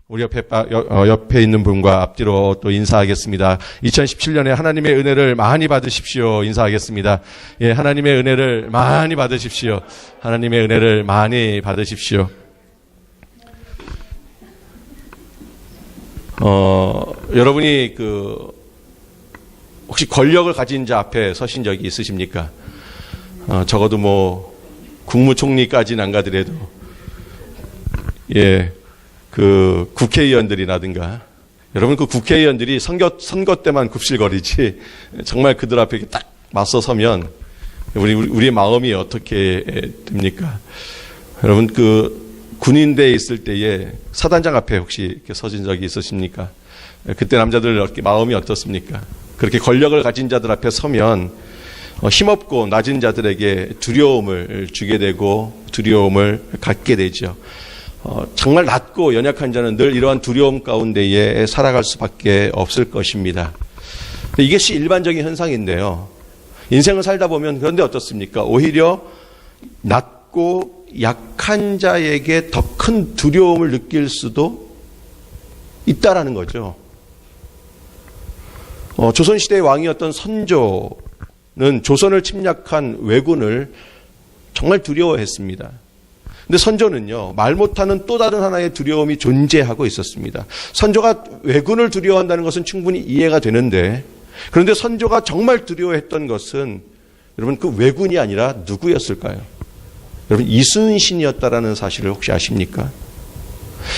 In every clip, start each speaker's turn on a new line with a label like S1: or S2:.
S1: 우리 옆에 있는 분과 앞뒤로 또 인사하겠습니다. 2017년에 하나님의 은혜를 많이 받으십시오. 인사하겠습니다. 예, 하나님의 은혜를 많이 받으십시오. 하나님의 은혜를 많이 받으십시오. 여러분이 혹시 권력을 가진 자 앞에 서신 적이 있으십니까? 적어도 뭐 국무총리까지는 안 가더라도 예, 국회의원들이라든가 여러분 국회의원들이 선거 때만 굽실거리지 정말 그들 앞에 딱 맞서 서면 우리의 마음이 어떻게 됩니까? 여러분 군인대에 있을 때에 사단장 앞에 혹시 이렇게 서진 적이 있으십니까? 그때 남자들 마음이 어떻습니까? 그렇게 권력을 가진 자들 앞에 서면 힘없고 낮은 자들에게 두려움을 주게 되고 두려움을 갖게 되죠. 정말 낮고 연약한 자는 늘 이러한 두려움 가운데에 살아갈 수밖에 없을 것입니다. 이것이 일반적인 현상인데요. 인생을 살다 보면 그런데 어떻습니까? 오히려 낮고 약한 자에게 더 큰 두려움을 느낄 수도 있다라는 거죠. 조선시대의 왕이었던 선조는 조선을 침략한 왜군을 정말 두려워했습니다. 근데 선조는요, 말 못하는 또 다른 하나의 두려움이 존재하고 있었습니다. 선조가 왜군을 두려워한다는 것은 충분히 이해가 되는데, 그런데 선조가 정말 두려워했던 것은 여러분 그 왜군이 아니라 누구였을까요? 여러분 이순신이었다라는 사실을 혹시 아십니까?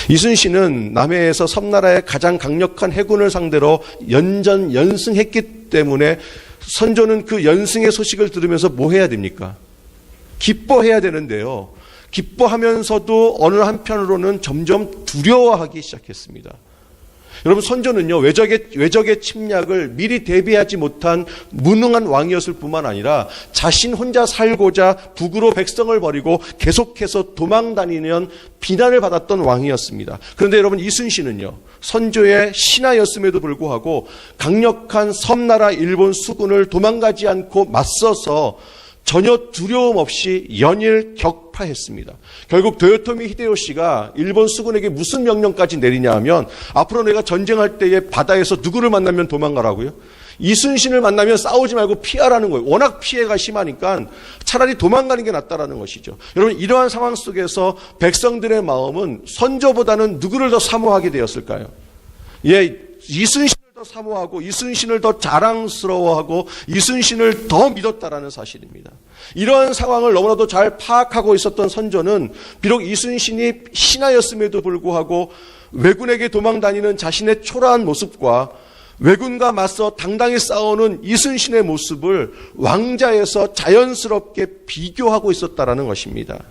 S1: 이순신은 남해에서 섬나라의 가장 강력한 해군을 상대로 연승했기 때문에 선조는 그 연승의 소식을 들으면서 뭐 해야 됩니까? 기뻐해야 되는데요. 기뻐하면서도 어느 한편으로는 점점 두려워하기 시작했습니다. 여러분 선조는요, 외적의 침략을 미리 대비하지 못한 무능한 왕이었을 뿐만 아니라 자신 혼자 살고자 북으로 백성을 버리고 계속해서 도망다니는 비난을 받았던 왕이었습니다. 그런데 여러분 이순신은요, 선조의 신하였음에도 불구하고 강력한 섬나라 일본 수군을 도망가지 않고 맞서서 전혀 두려움 없이 연일 격파했습니다. 결국 도요토미 히데요시가 일본 수군에게 무슨 명령까지 내리냐 하면 앞으로 내가 전쟁할 때에 바다에서 누구를 만나면 도망가라고요? 이순신을 만나면 싸우지 말고 피하라는 거예요. 워낙 피해가 심하니까 차라리 도망가는 게 낫다라는 것이죠. 여러분 이러한 상황 속에서 백성들의 마음은 선조보다는 누구를 더 사모하게 되었을까요? 예, 이순신을 더 사모하고 이순신을 더 자랑스러워하고 이순신을 더 믿었다라는 사실입니다. 이러한 상황을 너무나도 잘 파악하고 있었던 선조는 비록 이순신이 신하였음에도 불구하고 왜군에게 도망다니는 자신의 초라한 모습과 왜군과 맞서 당당히 싸우는 이순신의 모습을 왕자에서 자연스럽게 비교하고 있었다라는 것입니다.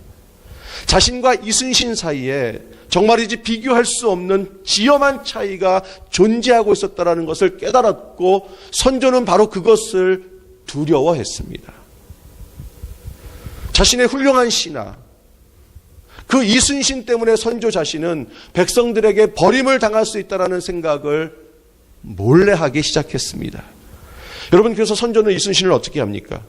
S1: 자신과 이순신 사이에 정말이지 비교할 수 없는 지엄한 차이가 존재하고 있었다는 것을 깨달았고 선조는 바로 그것을 두려워했습니다. 자신의 훌륭한 신하, 그 이순신 때문에 선조 자신은 백성들에게 버림을 당할 수 있다는 생각을 몰래 하기 시작했습니다. 여러분 그래서 선조는 이순신을 어떻게 합니까?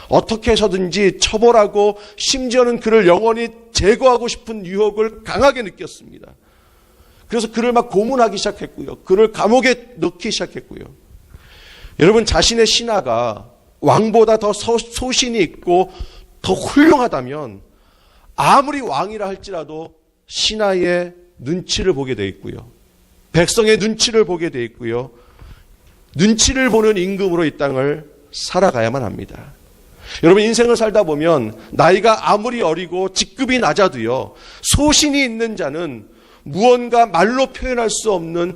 S1: 어떻게 해서든지 처벌하고 심지어는 그를 영원히 제거하고 싶은 유혹을 강하게 느꼈습니다. 그래서 그를 막 고문하기 시작했고요. 그를 감옥에 넣기 시작했고요. 여러분 자신의 신하가 왕보다 더 소신이 있고 더 훌륭하다면 아무리 왕이라 할지라도 신하의 눈치를 보게 돼 있고요. 백성의 눈치를 보게 돼 있고요. 눈치를 보는 임금으로 이 땅을 살아가야만 합니다. 여러분 인생을 살다 보면 나이가 아무리 어리고 직급이 낮아도요, 소신이 있는 자는 무언가 말로 표현할 수 없는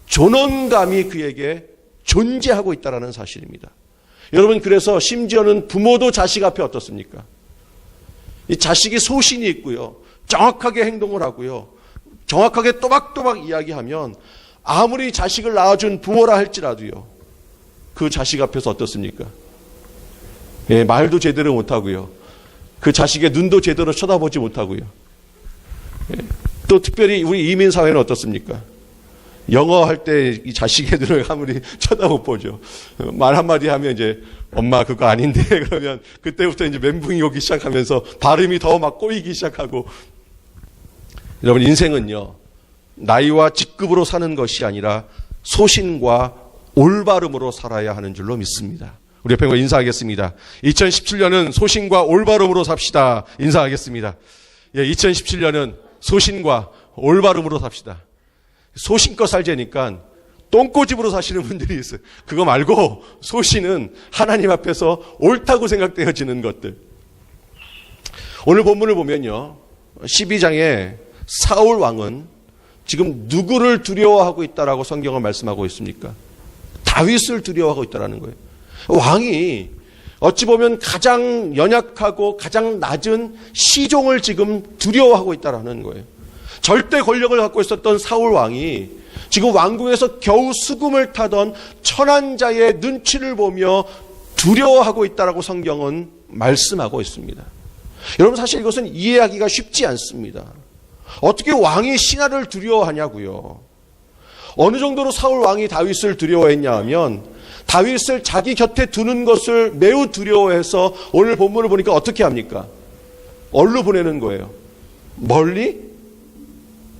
S1: 존엄감이 그에게 존재하고 있다는 사실입니다. 여러분 그래서 심지어는 부모도 자식 앞에 어떻습니까? 이 자식이 소신이 있고요, 정확하게 행동을 하고요, 정확하게 또박또박 이야기하면 아무리 자식을 낳아준 부모라 할지라도요, 그 자식 앞에서 어떻습니까? 예, 말도 제대로 못하고요. 그 자식의 눈도 제대로 쳐다보지 못하고요. 예, 또 특별히 우리 이민사회는 어떻습니까? 영어 할 때 이 자식의 눈을 아무리 쳐다못 보죠. 말 한마디 하면 이제 엄마 그거 아닌데 그러면 그때부터 이제 멘붕이 오기 시작하면서 발음이 더 막 꼬이기 시작하고. 여러분 인생은요, 나이와 직급으로 사는 것이 아니라 소신과 올바름으로 살아야 하는 줄로 믿습니다. 우리 옆에 인사하겠습니다. 2017년은 소신과 올바름으로 삽시다. 인사하겠습니다. 2017년은 소신과 올바름으로 삽시다. 소신껏 살자니까 똥꼬집으로 사시는 분들이 있어요. 그거 말고 소신은 하나님 앞에서 옳다고 생각되어지는 것들. 오늘 본문을 보면요, 12장에 사울 왕은 지금 누구를 두려워하고 있다라고 성경은 말씀하고 있습니까? 다윗을 두려워하고 있다라는 거예요. 왕이 어찌 보면 가장 연약하고 가장 낮은 시종을 지금 두려워하고 있다라는 거예요. 절대 권력을 갖고 있었던 사울 왕이 지금 왕궁에서 겨우 수금을 타던 천한 자의 눈치를 보며 두려워하고 있다라고 성경은 말씀하고 있습니다. 여러분, 사실 이것은 이해하기가 쉽지 않습니다. 어떻게 왕이 신하를 두려워하냐고요. 어느 정도로 사울 왕이 다윗을 두려워했냐 하면 다윗을 자기 곁에 두는 것을 매우 두려워해서 오늘 본문을 보니까 어떻게 합니까? 어디로 보내는 거예요? 멀리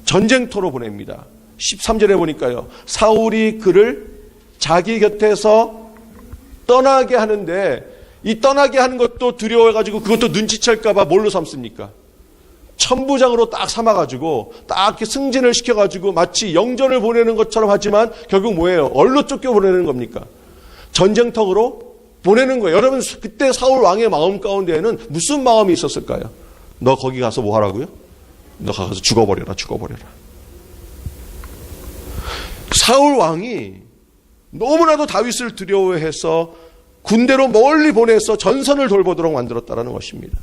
S1: 전쟁터로 보냅니다. 13절에 보니까요, 사울이 그를 자기 곁에서 떠나게 하는데, 이 떠나게 하는 것도 두려워해가지고 그것도 눈치챌까봐 뭘로 삼습니까? 천부장으로 딱 삼아가지고 딱 이렇게 승진을 시켜가지고 마치 영전을 보내는 것처럼 하지만 결국 뭐예요? 얼로 쫓겨 보내는 겁니까? 전쟁터로 보내는 거예요. 여러분, 그때 사울 왕의 마음 가운데에는 무슨 마음이 있었을까요? 너 거기 가서 뭐 하라고요? 너 가서 죽어버려라. 사울 왕이 너무나도 다윗을 두려워해서 군대로 멀리 보내서 전선을 돌보도록 만들었다는 것입니다.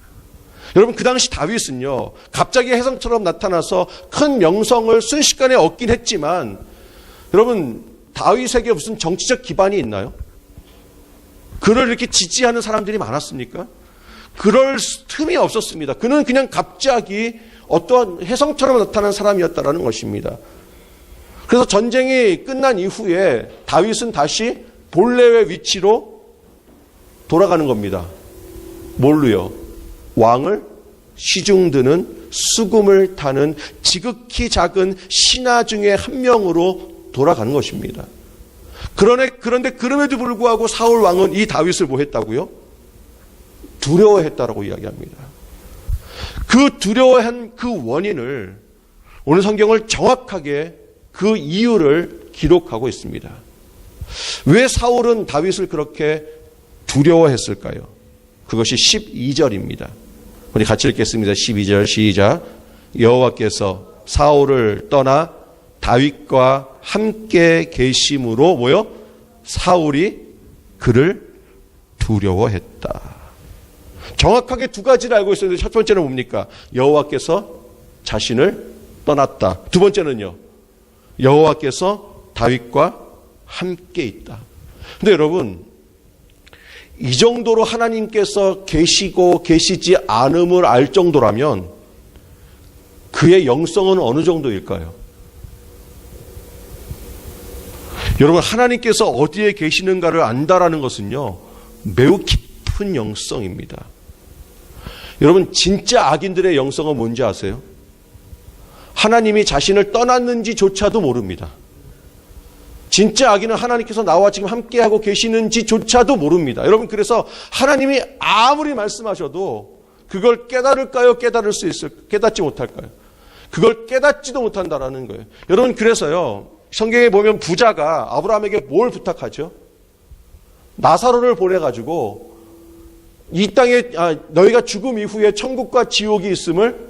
S1: 여러분, 그 당시 다윗은요, 갑자기 혜성처럼 나타나서 큰 명성을 순식간에 얻긴 했지만, 여러분, 다윗에게 무슨 정치적 기반이 있나요? 그를 이렇게 지지하는 사람들이 많았습니까? 그럴 틈이 없었습니다. 그는 그냥 갑자기 어떠한 혜성처럼 나타난 사람이었다는 것입니다. 그래서 전쟁이 끝난 이후에 다윗은 다시 본래의 위치로 돌아가는 겁니다. 뭘로요? 왕을 시중드는 수금을 타는 지극히 작은 신하 중에 한 명으로 돌아가는 것입니다. 그런데 그럼에도 불구하고 사울 왕은 이 다윗을 뭐 했다고요? 두려워했다라고 이야기합니다. 그 두려워한 그 원인을 오늘 성경을 정확하게 그 이유를 기록하고 있습니다. 왜 사울은 다윗을 그렇게 두려워했을까요? 그것이 12절입니다. 우리 같이 읽겠습니다. 12절 시작. 여호와께서 사울을 떠나 다윗과 함께 계심으로 뭐요? 사울이 그를 두려워했다. 정확하게 두 가지를 알고 있었는데 첫 번째는 뭡니까? 여호와께서 자신을 떠났다. 두 번째는요, 여호와께서 다윗과 함께 있다. 근데 여러분, 이 정도로 하나님께서 계시고 계시지 않음을 알 정도라면 그의 영성은 어느 정도일까요? 여러분, 하나님께서 어디에 계시는가를 안다라는 것은요, 매우 깊은 영성입니다. 여러분, 진짜 악인들의 영성은 뭔지 아세요? 하나님이 자신을 떠났는지조차도 모릅니다. 진짜 악인은 하나님께서 나와 지금 함께하고 계시는지조차도 모릅니다. 여러분, 그래서 하나님이 아무리 말씀하셔도 그걸 깨달을까요? 깨닫지 못할까요? 그걸 깨닫지도 못한다라는 거예요. 여러분, 그래서요, 성경에 보면 부자가 아브라함에게 뭘 부탁하죠? 나사로를 보내가지고 이 땅에 너희가 죽음 이후에 천국과 지옥이 있음을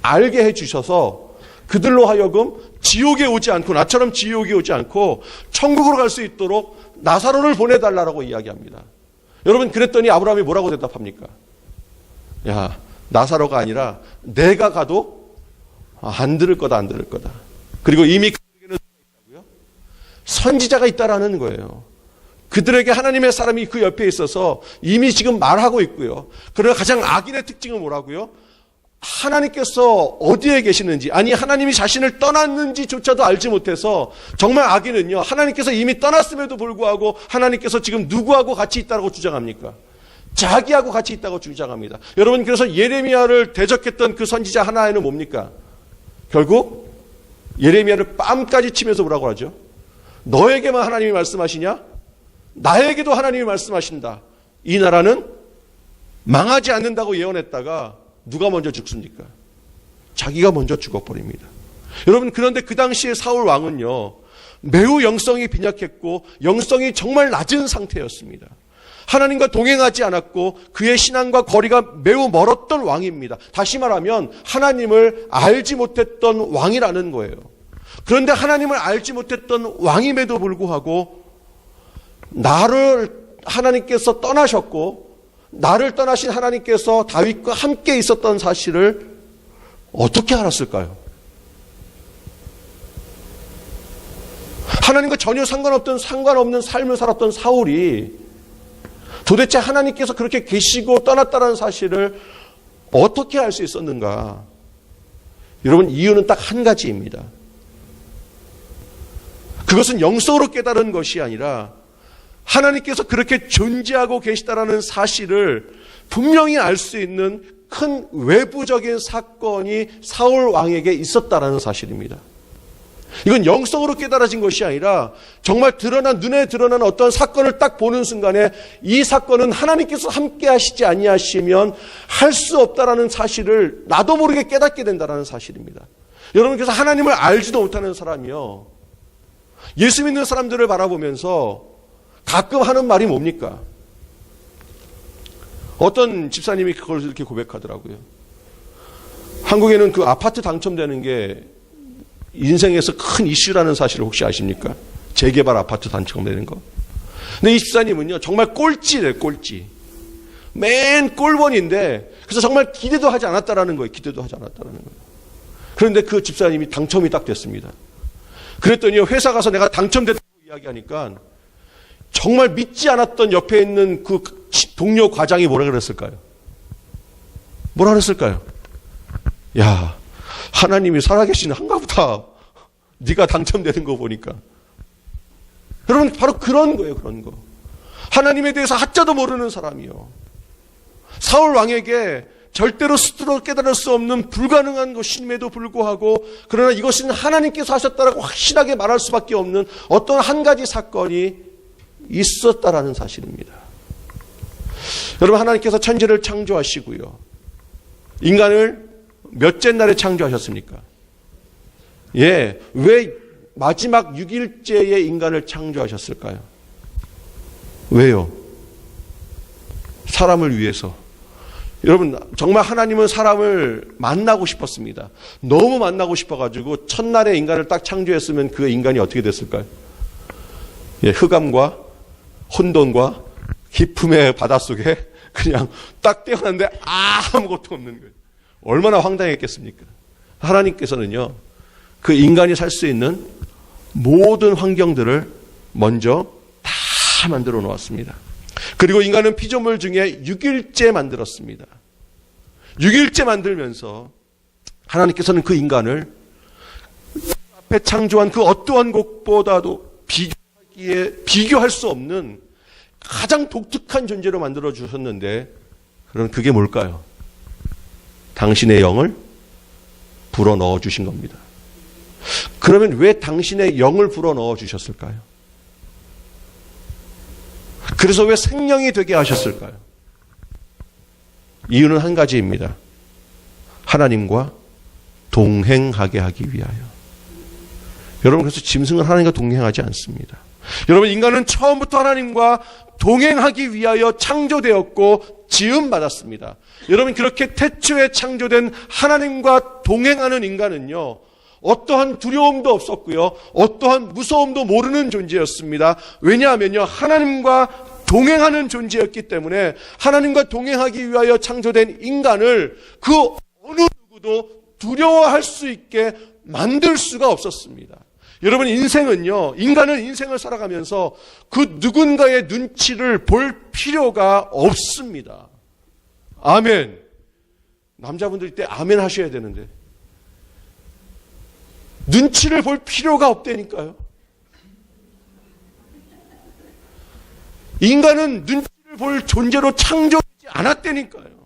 S1: 알게 해주셔서 그들로 하여금 지옥에 오지 않고, 나처럼 지옥에 오지 않고 천국으로 갈 수 있도록 나사로를 보내달라고 이야기합니다. 여러분, 그랬더니 아브라함이 뭐라고 대답합니까? 야, 나사로가 아니라 내가 가도 안 들을 거다. 그리고 이미 그에게는 선지자가 있다라는 거예요. 그들에게 하나님의 사람이 그 옆에 있어서 이미 지금 말하고 있고요. 그러나 가장 악인의 특징은 뭐라고요? 하나님께서 어디에 계시는지, 아니 하나님이 자신을 떠났는지조차도 알지 못해서, 정말 악인은요, 하나님께서 이미 떠났음에도 불구하고 하나님께서 지금 누구하고 같이 있다고 주장합니까? 자기하고 같이 있다고 주장합니다. 여러분, 그래서 예레미야를 대적했던 그 선지자 하나에는 뭡니까? 결국 예레미야를 뺨까지 치면서 뭐라고 하죠? 너에게만 하나님이 말씀하시냐? 나에게도 하나님이 말씀하신다. 이 나라는 망하지 않는다고 예언했다가 누가 먼저 죽습니까? 자기가 먼저 죽어버립니다. 여러분, 그런데 그 당시에 사울 왕은요, 매우 영성이 빈약했고 영성이 정말 낮은 상태였습니다. 하나님과 동행하지 않았고 그의 신앙과 거리가 매우 멀었던 왕입니다. 다시 말하면 하나님을 알지 못했던 왕이라는 거예요. 그런데 하나님을 알지 못했던 왕임에도 불구하고 나를 하나님께서 떠나셨고 나를 떠나신 하나님께서 다윗과 함께 있었던 사실을 어떻게 알았을까요? 하나님과 전혀 상관없는 삶을 살았던 사울이 도대체 하나님께서 그렇게 계시고 떠났다는 사실을 어떻게 알 수 있었는가? 여러분, 이유는 딱 한 가지입니다. 그것은 영성으로 깨달은 것이 아니라 하나님께서 그렇게 존재하고 계시다라는 사실을 분명히 알 수 있는 큰 외부적인 사건이 사울 왕에게 있었다라는 사실입니다. 이건 영성으로 깨달아진 것이 아니라 정말 눈에 드러난 어떤 사건을 딱 보는 순간에 이 사건은 하나님께서 함께 하시지 아니하시면 할 수 없다라는 사실을 나도 모르게 깨닫게 된다는 사실입니다. 여러분께서 하나님을 알지도 못하는 사람이요, 예수 믿는 사람들을 바라보면서 가끔 하는 말이 뭡니까? 어떤 집사님이 그걸 이렇게 고백하더라고요. 한국에는 그 아파트 당첨되는 게 인생에서 큰 이슈라는 사실을 혹시 아십니까? 재개발 아파트 당첨되는 거. 근데 이 집사님은요, 정말 꼴찌래요, 꼴찌. 맨 꼴번인데, 그래서 정말 기대도 하지 않았다라는 거예요. 기대도 하지 않았다라는 거예요. 그런데 그 집사님이 당첨이 딱 됐습니다. 그랬더니 회사 가서 내가 당첨됐다고 이야기하니까 정말 믿지 않았던 옆에 있는 그 동료 과장이 뭐라 그랬을까요? 뭐라 그랬을까요? 야, 하나님이 살아계신 한가 보다. 네가 당첨되는 거 보니까. 여러분, 바로 그런 거예요, 그런 거. 하나님에 대해서 하자도 모르는 사람이요. 사울 왕에게 절대로 스스로 깨달을 수 없는 불가능한 것임에도 불구하고, 그러나 이것은 하나님께서 하셨다라고 확실하게 말할 수밖에 없는 어떤 한 가지 사건이 있었다라는 사실입니다. 여러분, 하나님께서 천지를 창조하시고요, 인간을 몇째 날에 창조하셨습니까? 예, 왜 마지막 6일째에 인간을 창조하셨을까요? 왜요? 사람을 위해서. 여러분, 정말 하나님은 사람을 만나고 싶었습니다. 너무 만나고 싶어가지고 첫날에 인간을 딱 창조했으면 그 인간이 어떻게 됐을까요? 예, 흑암과 혼돈과 깊음의 바닷속에 그냥 딱 떼어놨는데 아무것도 없는 거예요. 얼마나 황당했겠습니까? 하나님께서는요, 그 인간이 살 수 있는 모든 환경들을 먼저 다 만들어 놓았습니다. 그리고 인간은 피조물 중에 6일째 만들었습니다. 6일째 만들면서 하나님께서는 그 인간을 앞에 창조한 그 어떠한 것보다도 비교할 수 없는 가장 독특한 존재로 만들어 주셨는데, 그럼 그게 뭘까요? 당신의 영을 불어넣어 주신 겁니다. 그러면 왜 당신의 영을 불어넣어 주셨을까요? 그래서 왜 생명이 되게 하셨을까요? 이유는 한 가지입니다. 하나님과 동행하게 하기 위하여. 여러분, 그래서 짐승은 하나님과 동행하지 않습니다. 여러분, 인간은 처음부터 하나님과 동행하기 위하여 창조되었고 지음받았습니다. 여러분, 그렇게 태초에 창조된 하나님과 동행하는 인간은요, 어떠한 두려움도 없었고요, 어떠한 무서움도 모르는 존재였습니다. 왜냐하면요, 하나님과 동행하는 존재였기 때문에 하나님과 동행하기 위하여 창조된 인간을 그 어느 누구도 두려워할 수 있게 만들 수가 없었습니다. 여러분, 인간은 인생을 살아가면서 그 누군가의 눈치를 볼 필요가 없습니다. 아멘. 남자분들 때 아멘 하셔야 되는데. 눈치를 볼 필요가 없다니까요. 인간은 눈치를 볼 존재로 창조되지 않았다니까요.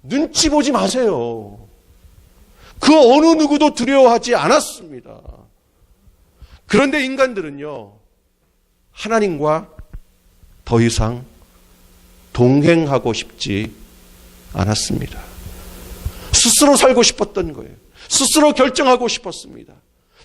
S1: 눈치 보지 마세요. 그 어느 누구도 두려워하지 않았습니다. 그런데 인간들은요, 하나님과 더 이상 동행하고 싶지 않았습니다. 스스로 살고 싶었던 거예요. 스스로 결정하고 싶었습니다.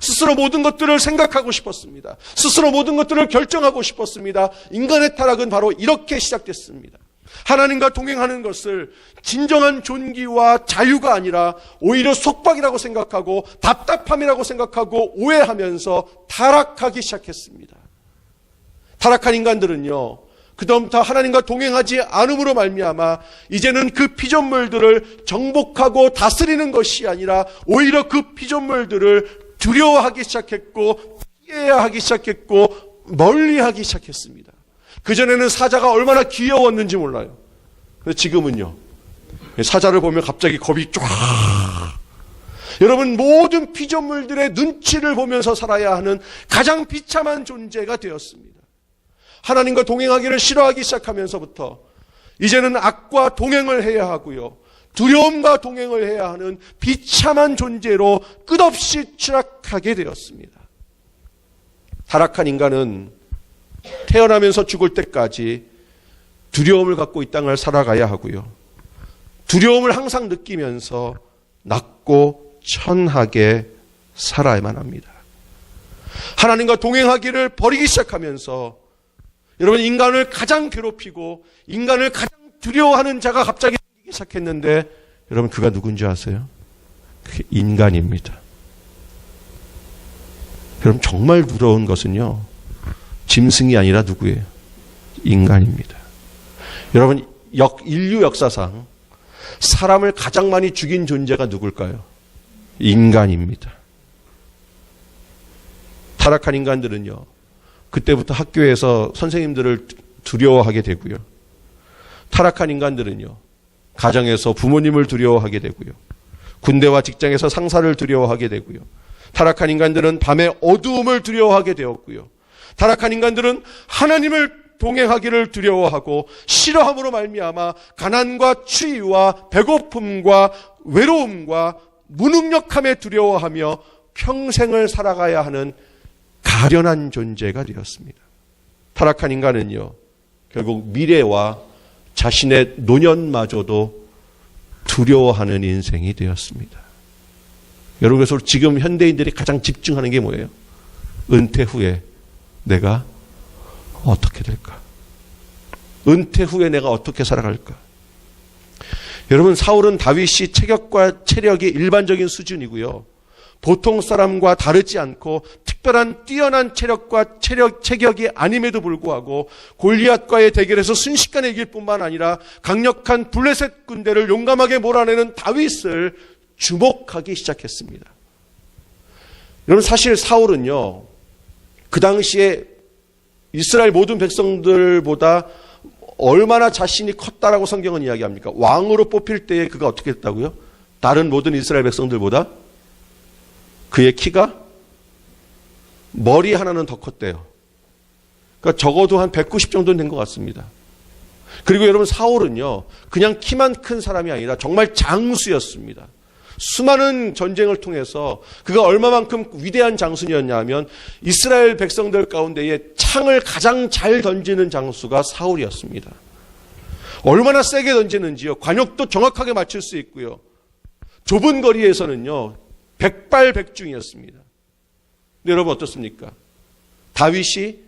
S1: 스스로 모든 것들을 생각하고 싶었습니다. 스스로 모든 것들을 결정하고 싶었습니다. 인간의 타락은 바로 이렇게 시작됐습니다. 하나님과 동행하는 것을 진정한 존귀와 자유가 아니라 오히려 속박이라고 생각하고 답답함이라고 생각하고 오해하면서 타락하기 시작했습니다. 타락한 인간들은요, 그다음부터 하나님과 동행하지 않음으로 말미암아 이제는 그 피조물들을 정복하고 다스리는 것이 아니라 오히려 그 피조물들을 두려워하기 시작했고 피해야 하기 시작했고 멀리하기 시작했습니다. 그전에는 사자가 얼마나 귀여웠는지 몰라요. 근데 지금은요, 사자를 보면 갑자기 겁이 쫙. 여러분, 모든 피조물들의 눈치를 보면서 살아야 하는 가장 비참한 존재가 되었습니다. 하나님과 동행하기를 싫어하기 시작하면서부터 이제는 악과 동행을 해야 하고요, 두려움과 동행을 해야 하는 비참한 존재로 끝없이 추락하게 되었습니다. 타락한 인간은 태어나면서 죽을 때까지 두려움을 갖고 이 땅을 살아가야 하고요, 두려움을 항상 느끼면서 낮고 천하게 살아야만 합니다. 하나님과 동행하기를 버리기 시작하면서 여러분, 인간을 가장 괴롭히고 인간을 가장 두려워하는 자가 갑자기 생기기 시작했는데, 여러분, 그가 누군지 아세요? 그게 인간입니다. 여러분, 정말 두려운 것은요, 짐승이 아니라 누구예요? 인간입니다. 여러분, 인류 역사상 사람을 가장 많이 죽인 존재가 누굴까요? 인간입니다. 타락한 인간들은요, 그때부터 학교에서 선생님들을 두려워하게 되고요, 타락한 인간들은요, 가정에서 부모님을 두려워하게 되고요, 군대와 직장에서 상사를 두려워하게 되고요, 타락한 인간들은 밤의 어두움을 두려워하게 되었고요, 타락한 인간들은 하나님을 동행하기를 두려워하고 싫어함으로 말미암아 가난과 추위와 배고픔과 외로움과 무능력함에 두려워하며 평생을 살아가야 하는 가련한 존재가 되었습니다. 타락한 인간은요, 결국 미래와 자신의 노년마저도 두려워하는 인생이 되었습니다. 여러분, 그래서 지금 현대인들이 가장 집중하는 게 뭐예요? 은퇴 후에 내가 어떻게 될까? 은퇴 후에 내가 어떻게 살아갈까? 여러분, 사울은 다윗이 체격과 체력이 일반적인 수준이고요, 보통 사람과 다르지 않고 특별한 뛰어난 체력과 체격이 아님에도 불구하고 골리앗과의 대결에서 순식간에 이길 뿐만 아니라 강력한 블레셋 군대를 용감하게 몰아내는 다윗을 주목하기 시작했습니다. 여러분, 사실 사울은요, 그 당시에 이스라엘 모든 백성들보다 얼마나 자신이 컸다라고 성경은 이야기합니까? 왕으로 뽑힐 때에 그가 어떻게 했다고요? 다른 모든 이스라엘 백성들보다 그의 키가 머리 하나는 더 컸대요. 그러니까 적어도 한 190 정도는 된 것 같습니다. 그리고 여러분, 사울은요, 그냥 키만 큰 사람이 아니라 정말 장수였습니다. 수많은 전쟁을 통해서 그가 얼마만큼 위대한 장수였냐 하면 이스라엘 백성들 가운데에 창을 가장 잘 던지는 장수가 사울이었습니다. 얼마나 세게 던지는지요, 관역도 정확하게 맞출 수 있고요, 좁은 거리에서는요 백발백중이었습니다. 근데 여러분, 어떻습니까? 다윗이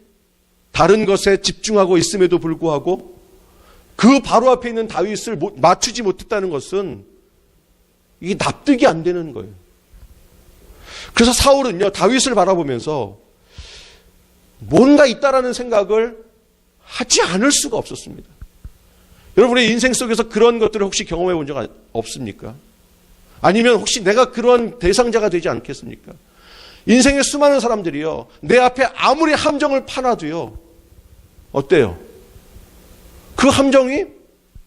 S1: 다른 것에 집중하고 있음에도 불구하고 그 바로 앞에 있는 다윗을 맞추지 못했다는 것은 이게 납득이 안 되는 거예요. 그래서 사울은요, 다윗을 바라보면서 뭔가 있다라는 생각을 하지 않을 수가 없었습니다. 여러분의 인생 속에서 그런 것들을 혹시 경험해 본 적 없습니까? 아니면 혹시 내가 그런 대상자가 되지 않겠습니까? 인생의 수많은 사람들이요, 내 앞에 아무리 함정을 파놔도요, 어때요? 그 함정이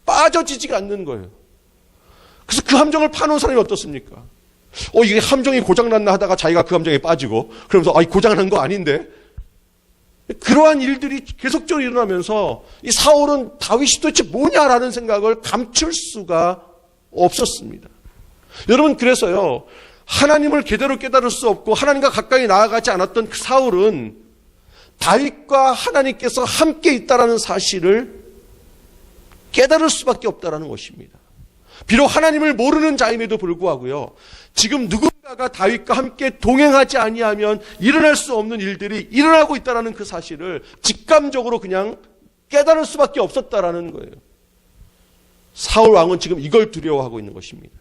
S1: 빠져지지가 않는 거예요. 그래서 그 함정을 파놓은 사람이 어떻습니까? 이게 함정이 고장났나 하다가 자기가 그 함정에 빠지고, 그러면서 고장난 거 아닌데? 그러한 일들이 계속적으로 일어나면서 이 사울은 다윗이 도대체 뭐냐라는 생각을 감출 수가 없었습니다. 여러분, 그래서요, 하나님을 제대로 깨달을 수 없고 하나님과 가까이 나아가지 않았던 그 사울은 다윗과 하나님께서 함께 있다라는 사실을 깨달을 수밖에 없다라는 것입니다. 비록 하나님을 모르는 자임에도 불구하고요, 지금 누군가가 다윗과 함께 동행하지 아니하면 일어날 수 없는 일들이 일어나고 있다라는 그 사실을 직감적으로 그냥 깨달을 수밖에 없었다라는 거예요. 사울 왕은 지금 이걸 두려워하고 있는 것입니다.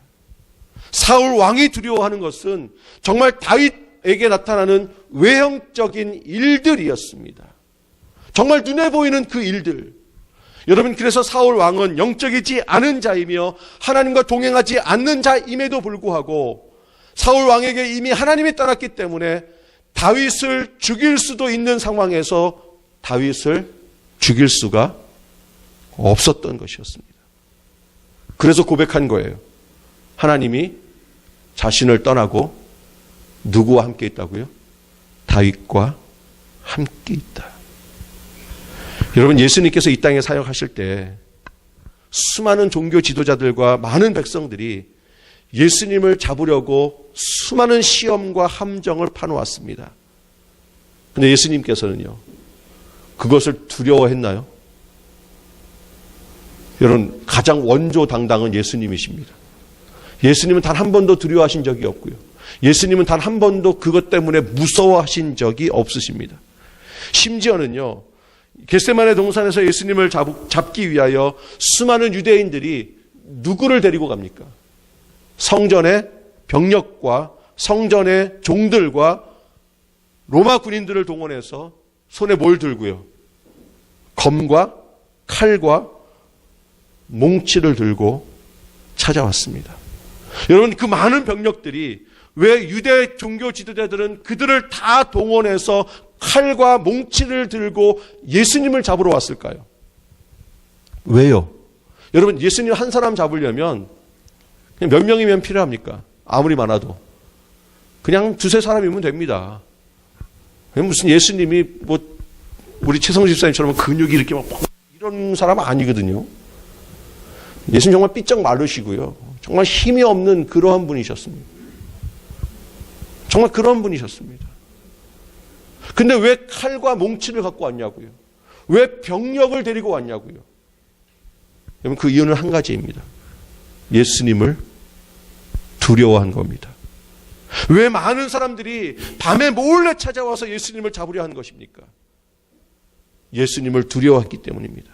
S1: 사울 왕이 두려워하는 것은 정말 다윗에게 나타나는 외형적인 일들이었습니다. 정말 눈에 보이는 그 일들. 여러분, 그래서 사울 왕은 영적이지 않은 자이며 하나님과 동행하지 않는 자임에도 불구하고 사울 왕에게 이미 하나님이 떠났기 때문에 다윗을 죽일 수도 있는 상황에서 다윗을 죽일 수가 없었던 것이었습니다. 그래서 고백한 거예요. 하나님이 자신을 떠나고 누구와 함께 있다고요? 다윗과 함께 있다. 여러분, 예수님께서 이 땅에 사역하실 때 수많은 종교 지도자들과 많은 백성들이 예수님을 잡으려고 수많은 시험과 함정을 파놓았습니다. 근데 예수님께서는요, 그것을 두려워했나요? 여러분, 가장 원조당당은 예수님이십니다. 예수님은 단 한 번도 두려워하신 적이 없고요. 예수님은 단 한 번도 그것 때문에 무서워하신 적이 없으십니다. 심지어는요, 겟세마네 동산에서 예수님을 잡기 위하여 수많은 유대인들이 누구를 데리고 갑니까? 성전의 병력과 성전의 종들과 로마 군인들을 동원해서 손에 뭘 들고요? 검과 칼과 몽치를 들고 찾아왔습니다. 여러분, 그 많은 병력들이 왜 유대 종교 지도자들은 그들을 다 동원해서 칼과 몽치를 들고 예수님을 잡으러 왔을까요? 왜요? 여러분, 예수님 한 사람 잡으려면 그냥 몇 명이면 필요합니까? 아무리 많아도 그냥 두세 사람이면 됩니다. 무슨 예수님이 뭐 우리 최성수 집사님처럼 근육이 이렇게 막 이런 사람은 아니거든요. 예수님 정말 삐쩍 마르시고요, 정말 힘이 없는 그러한 분이셨습니다. 정말 그런 분이셨습니다. 근데 왜 칼과 몽치를 갖고 왔냐고요? 왜 병력을 데리고 왔냐고요? 여러분, 그 이유는 한 가지입니다. 예수님을 두려워한 겁니다. 왜 많은 사람들이 밤에 몰래 찾아와서 예수님을 잡으려 한 것입니까? 예수님을 두려워했기 때문입니다.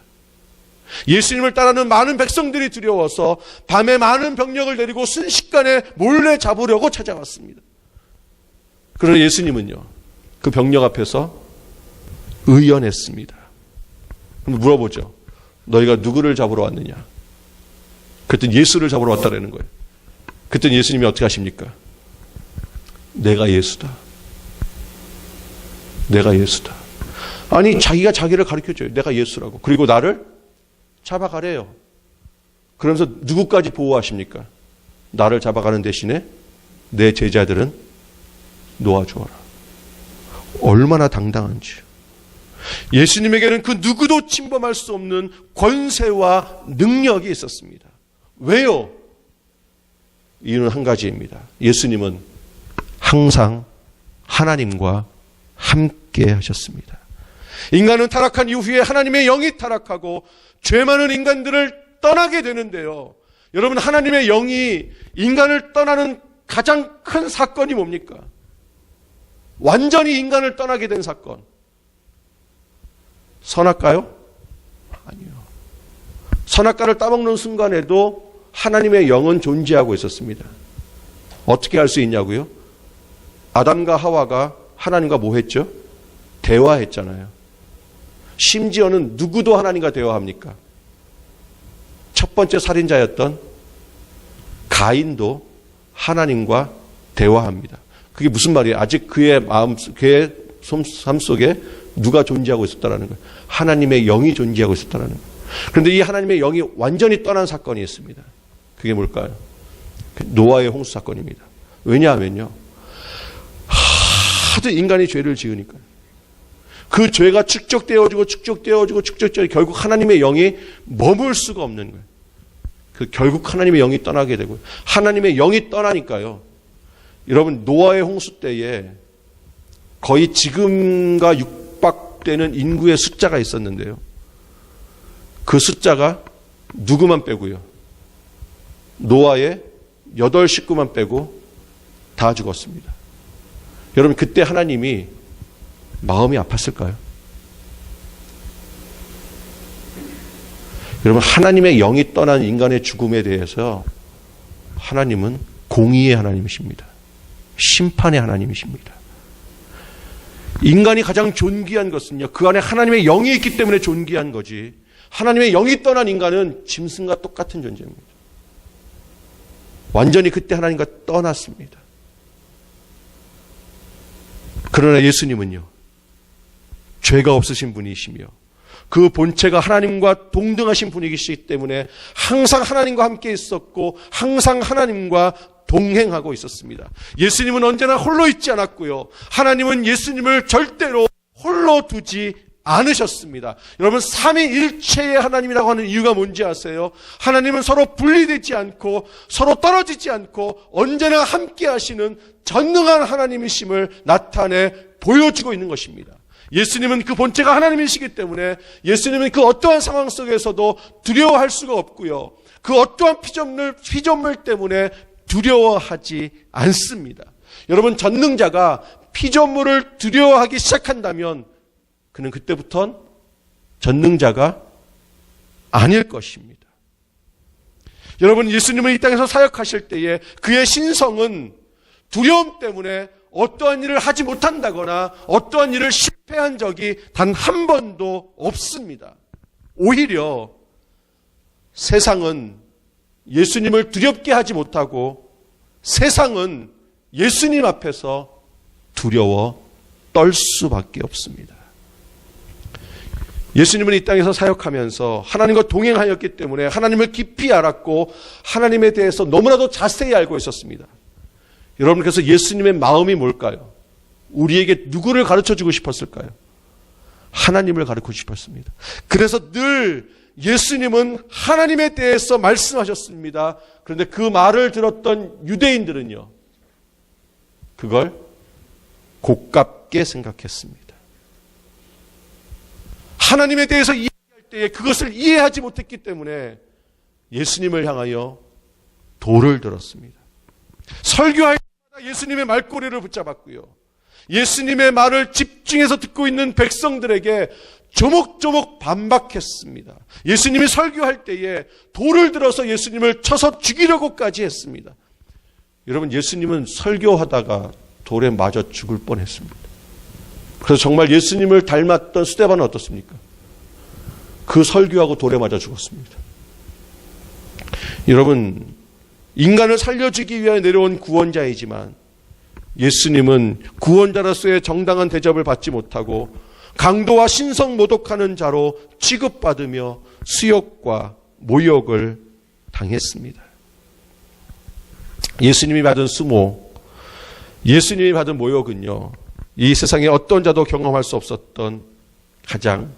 S1: 예수님을 따르는 많은 백성들이 두려워서 밤에 많은 병력을 데리고 순식간에 몰래 잡으려고 찾아왔습니다. 그러나 예수님은요, 그 병력 앞에서 의연했습니다. 그럼 물어보죠. 너희가 누구를 잡으러 왔느냐? 그랬더니 예수를 잡으러 왔다라는 거예요. 그랬더니 예수님이 어떻게 하십니까? 내가 예수다. 내가 예수다. 아니, 자기가 자기를 가르쳐줘요. 내가 예수라고. 그리고 나를 잡아가래요. 그러면서 누구까지 보호하십니까? 나를 잡아가는 대신에 내 제자들은 놓아주어라. 얼마나 당당한지요. 예수님에게는 그 누구도 침범할 수 없는 권세와 능력이 있었습니다. 왜요? 이유는 한 가지입니다. 예수님은 항상 하나님과 함께 하셨습니다. 인간은 타락한 이후에 하나님의 영이 타락하고 죄 많은 인간들을 떠나게 되는데요, 여러분, 하나님의 영이 인간을 떠나는 가장 큰 사건이 뭡니까? 완전히 인간을 떠나게 된 사건. 선악과요? 아니요. 선악과를 따먹는 순간에도 하나님의 영은 존재하고 있었습니다. 어떻게 할 수 있냐고요? 아담과 하와가 하나님과 뭐 했죠? 대화했잖아요. 심지어는 누구도 하나님과 대화합니까? 첫 번째 살인자였던 가인도 하나님과 대화합니다. 그게 무슨 말이에요? 아직 그의 그의 삶 속에 누가 존재하고 있었다라는 거예요. 하나님의 영이 존재하고 있었다라는 거예요. 그런데 이 하나님의 영이 완전히 떠난 사건이 있습니다. 그게 뭘까요? 노아의 홍수 사건입니다. 왜냐하면요, 하도 인간이 죄를 지으니까요. 그 죄가 축적되어지고 결국 하나님의 영이 머물 수가 없는 거예요. 결국 하나님의 영이 떠나게 되고요. 하나님의 영이 떠나니까요, 여러분, 노아의 홍수 때에 거의 지금과 육박되는 인구의 숫자가 있었는데요. 그 숫자가 누구만 빼고요. 노아의 8식구만 빼고 다 죽었습니다. 여러분, 그때 하나님이 마음이 아팠을까요? 여러분, 하나님의 영이 떠난 인간의 죽음에 대해서 하나님은 공의의 하나님이십니다. 심판의 하나님이십니다. 인간이 가장 존귀한 것은요, 그 안에 하나님의 영이 있기 때문에 존귀한 거지, 하나님의 영이 떠난 인간은 짐승과 똑같은 존재입니다. 완전히 그때 하나님과 떠났습니다. 그러나 예수님은요, 죄가 없으신 분이시며 그 본체가 하나님과 동등하신 분이시기 때문에 항상 하나님과 함께 있었고 항상 하나님과 동행하고 있었습니다. 예수님은 언제나 홀로 있지 않았고요. 하나님은 예수님을 절대로 홀로 두지 않으셨습니다. 여러분, 삼위일체의 하나님이라고 하는 이유가 뭔지 아세요? 하나님은 서로 분리되지 않고 서로 떨어지지 않고 언제나 함께 하시는 전능한 하나님이심을 나타내 보여주고 있는 것입니다. 예수님은 그 본체가 하나님이시기 때문에 예수님은 그 어떠한 상황 속에서도 두려워할 수가 없고요. 그 어떠한 피조물 때문에 두려워하지 않습니다. 여러분, 전능자가 피조물을 두려워하기 시작한다면 그는 그때부터는 전능자가 아닐 것입니다. 여러분, 예수님은 이 땅에서 사역하실 때에 그의 신성은 두려움 때문에 어떠한 일을 하지 못한다거나 어떠한 일을 실패한 적이 단 한 번도 없습니다. 오히려 세상은 예수님을 두렵게 하지 못하고 세상은 예수님 앞에서 두려워 떨 수밖에 없습니다. 예수님은 이 땅에서 사역하면서 하나님과 동행하였기 때문에 하나님을 깊이 알았고 하나님에 대해서 너무나도 자세히 알고 있었습니다. 여러분, 그래서 예수님의 마음이 뭘까요? 우리에게 누구를 가르쳐주고 싶었을까요? 하나님을 가르치고 싶었습니다. 그래서 늘 예수님은 하나님에 대해서 말씀하셨습니다. 그런데 그 말을 들었던 유대인들은요, 그걸 고깝게 생각했습니다. 하나님에 대해서 이야기할 때에 그것을 이해하지 못했기 때문에 예수님을 향하여 돌을 들었습니다. 설교할 때마다 예수님의 말꼬리를 붙잡았고요. 예수님의 말을 집중해서 듣고 있는 백성들에게 조목조목 반박했습니다. 예수님이 설교할 때에 돌을 들어서 예수님을 쳐서 죽이려고까지 했습니다. 여러분, 예수님은 설교하다가 돌에 맞아 죽을 뻔했습니다. 그래서 정말 예수님을 닮았던 스데반은 어떻습니까? 그 설교하고 돌에 맞아 죽었습니다. 여러분, 인간을 살려주기 위해 내려온 구원자이지만 예수님은 구원자로서의 정당한 대접을 받지 못하고 강도와 신성 모독하는 자로 취급받으며 수욕과 모욕을 당했습니다. 예수님이 받은 수모, 예수님이 받은 모욕은요, 이 세상에 어떤 자도 경험할 수 없었던 가장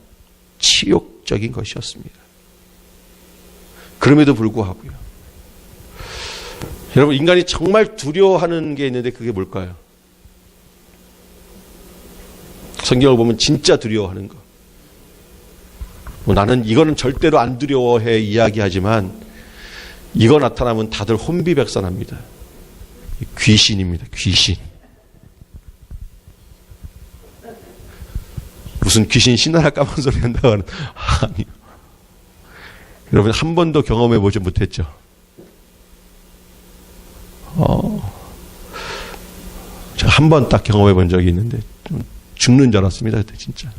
S1: 치욕적인 것이었습니다. 그럼에도 불구하고요, 여러분, 인간이 정말 두려워하는 게 있는데 그게 뭘까요? 성경을 보면 진짜 두려워하는 거. 나는 이거는 절대로 안 두려워해 이야기하지만 이거 나타나면 다들 혼비백산합니다. 귀신입니다. 귀신. 무슨 귀신 신나라 까만 소리 한다고 하는, 아니요. 여러분, 한 번도 경험해 보지 못했죠? 제가 한 번 딱 경험해 본 적이 있는데 죽는 줄 알았습니다. 그때 진짜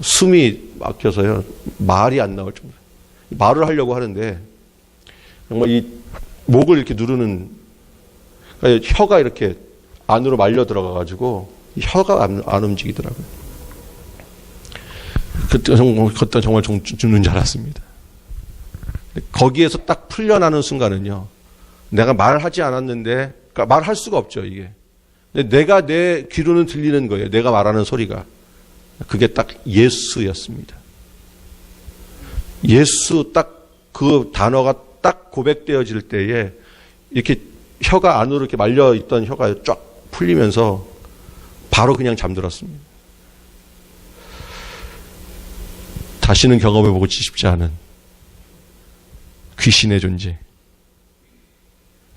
S1: 숨이 막혀서요, 말이 안 나올 정도. 말을 하려고 하는데 정말 이 목을 이렇게 누르는, 그러니까 혀가 이렇게 안으로 말려 들어가 가지고 혀가 안 움직이더라고요. 그때 정말 죽는 줄 알았습니다. 거기에서 딱 풀려나는 순간은요, 내가 말하지 않았는데, 그러니까 말할 수가 없죠, 이게. 근데 내가 내 귀로는 들리는 거예요. 내가 말하는 소리가. 그게 딱 예수였습니다. 예수 딱 그 단어가 딱 고백되어질 때에 이렇게 혀가 안으로 이렇게 말려있던 혀가 쫙 풀리면서 바로 그냥 잠들었습니다. 다시는 경험해보고 싶지 않은 귀신의 존재.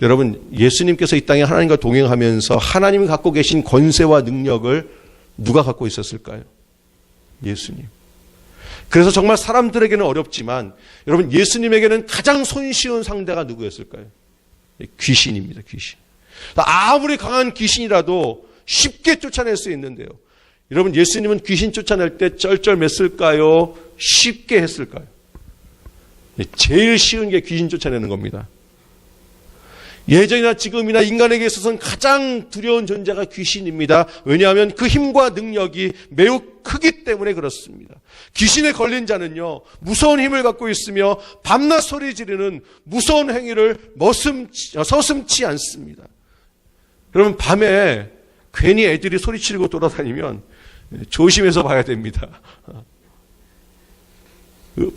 S1: 여러분, 예수님께서 이 땅에 하나님과 동행하면서 하나님이 갖고 계신 권세와 능력을 누가 갖고 있었을까요? 예수님. 그래서 정말 사람들에게는 어렵지만 여러분, 예수님에게는 가장 손쉬운 상대가 누구였을까요? 귀신입니다. 귀신. 아무리 강한 귀신이라도 쉽게 쫓아낼 수 있는데요. 여러분, 예수님은 귀신 쫓아낼 때 쩔쩔맸을까요? 쉽게 했을까요? 제일 쉬운 게 귀신 쫓아내는 겁니다. 예전이나 지금이나 인간에게 있어서는 가장 두려운 존재가 귀신입니다. 왜냐하면 그 힘과 능력이 매우 크기 때문에 그렇습니다. 귀신에 걸린 자는요, 무서운 힘을 갖고 있으며 밤낮 소리 지르는 무서운 행위를 서슴지 않습니다. 여러분, 밤에 괜히 애들이 소리치고 돌아다니면 조심해서 봐야 됩니다.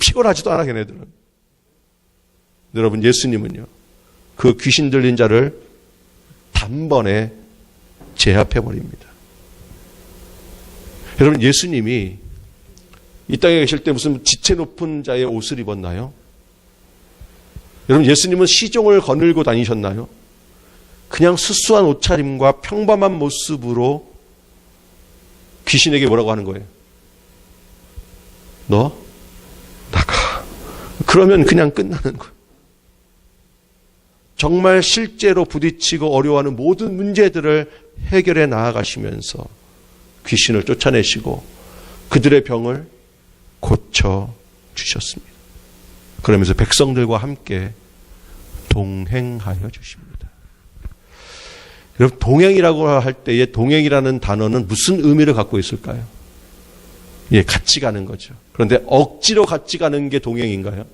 S1: 피곤하지도 않아, 걔네들은. 여러분, 예수님은요, 그 귀신 들린 자를 단번에 제압해버립니다. 여러분, 예수님이 이 땅에 계실 때 무슨 지체 높은 자의 옷을 입었나요? 여러분, 예수님은 시종을 거늘고 다니셨나요? 그냥 수수한 옷차림과 평범한 모습으로 귀신에게 뭐라고 하는 거예요? 너 나가. 그러면 그냥 끝나는 거예요. 정말 실제로 부딪히고 어려워하는 모든 문제들을 해결해 나아가시면서 귀신을 쫓아내시고 그들의 병을 고쳐주셨습니다. 그러면서 백성들과 함께 동행하여 주십니다. 여러분, 동행이라고 할 때의 동행이라는 단어는 무슨 의미를 갖고 있을까요? 예, 같이 가는 거죠. 그런데 억지로 같이 가는 게 동행인가요?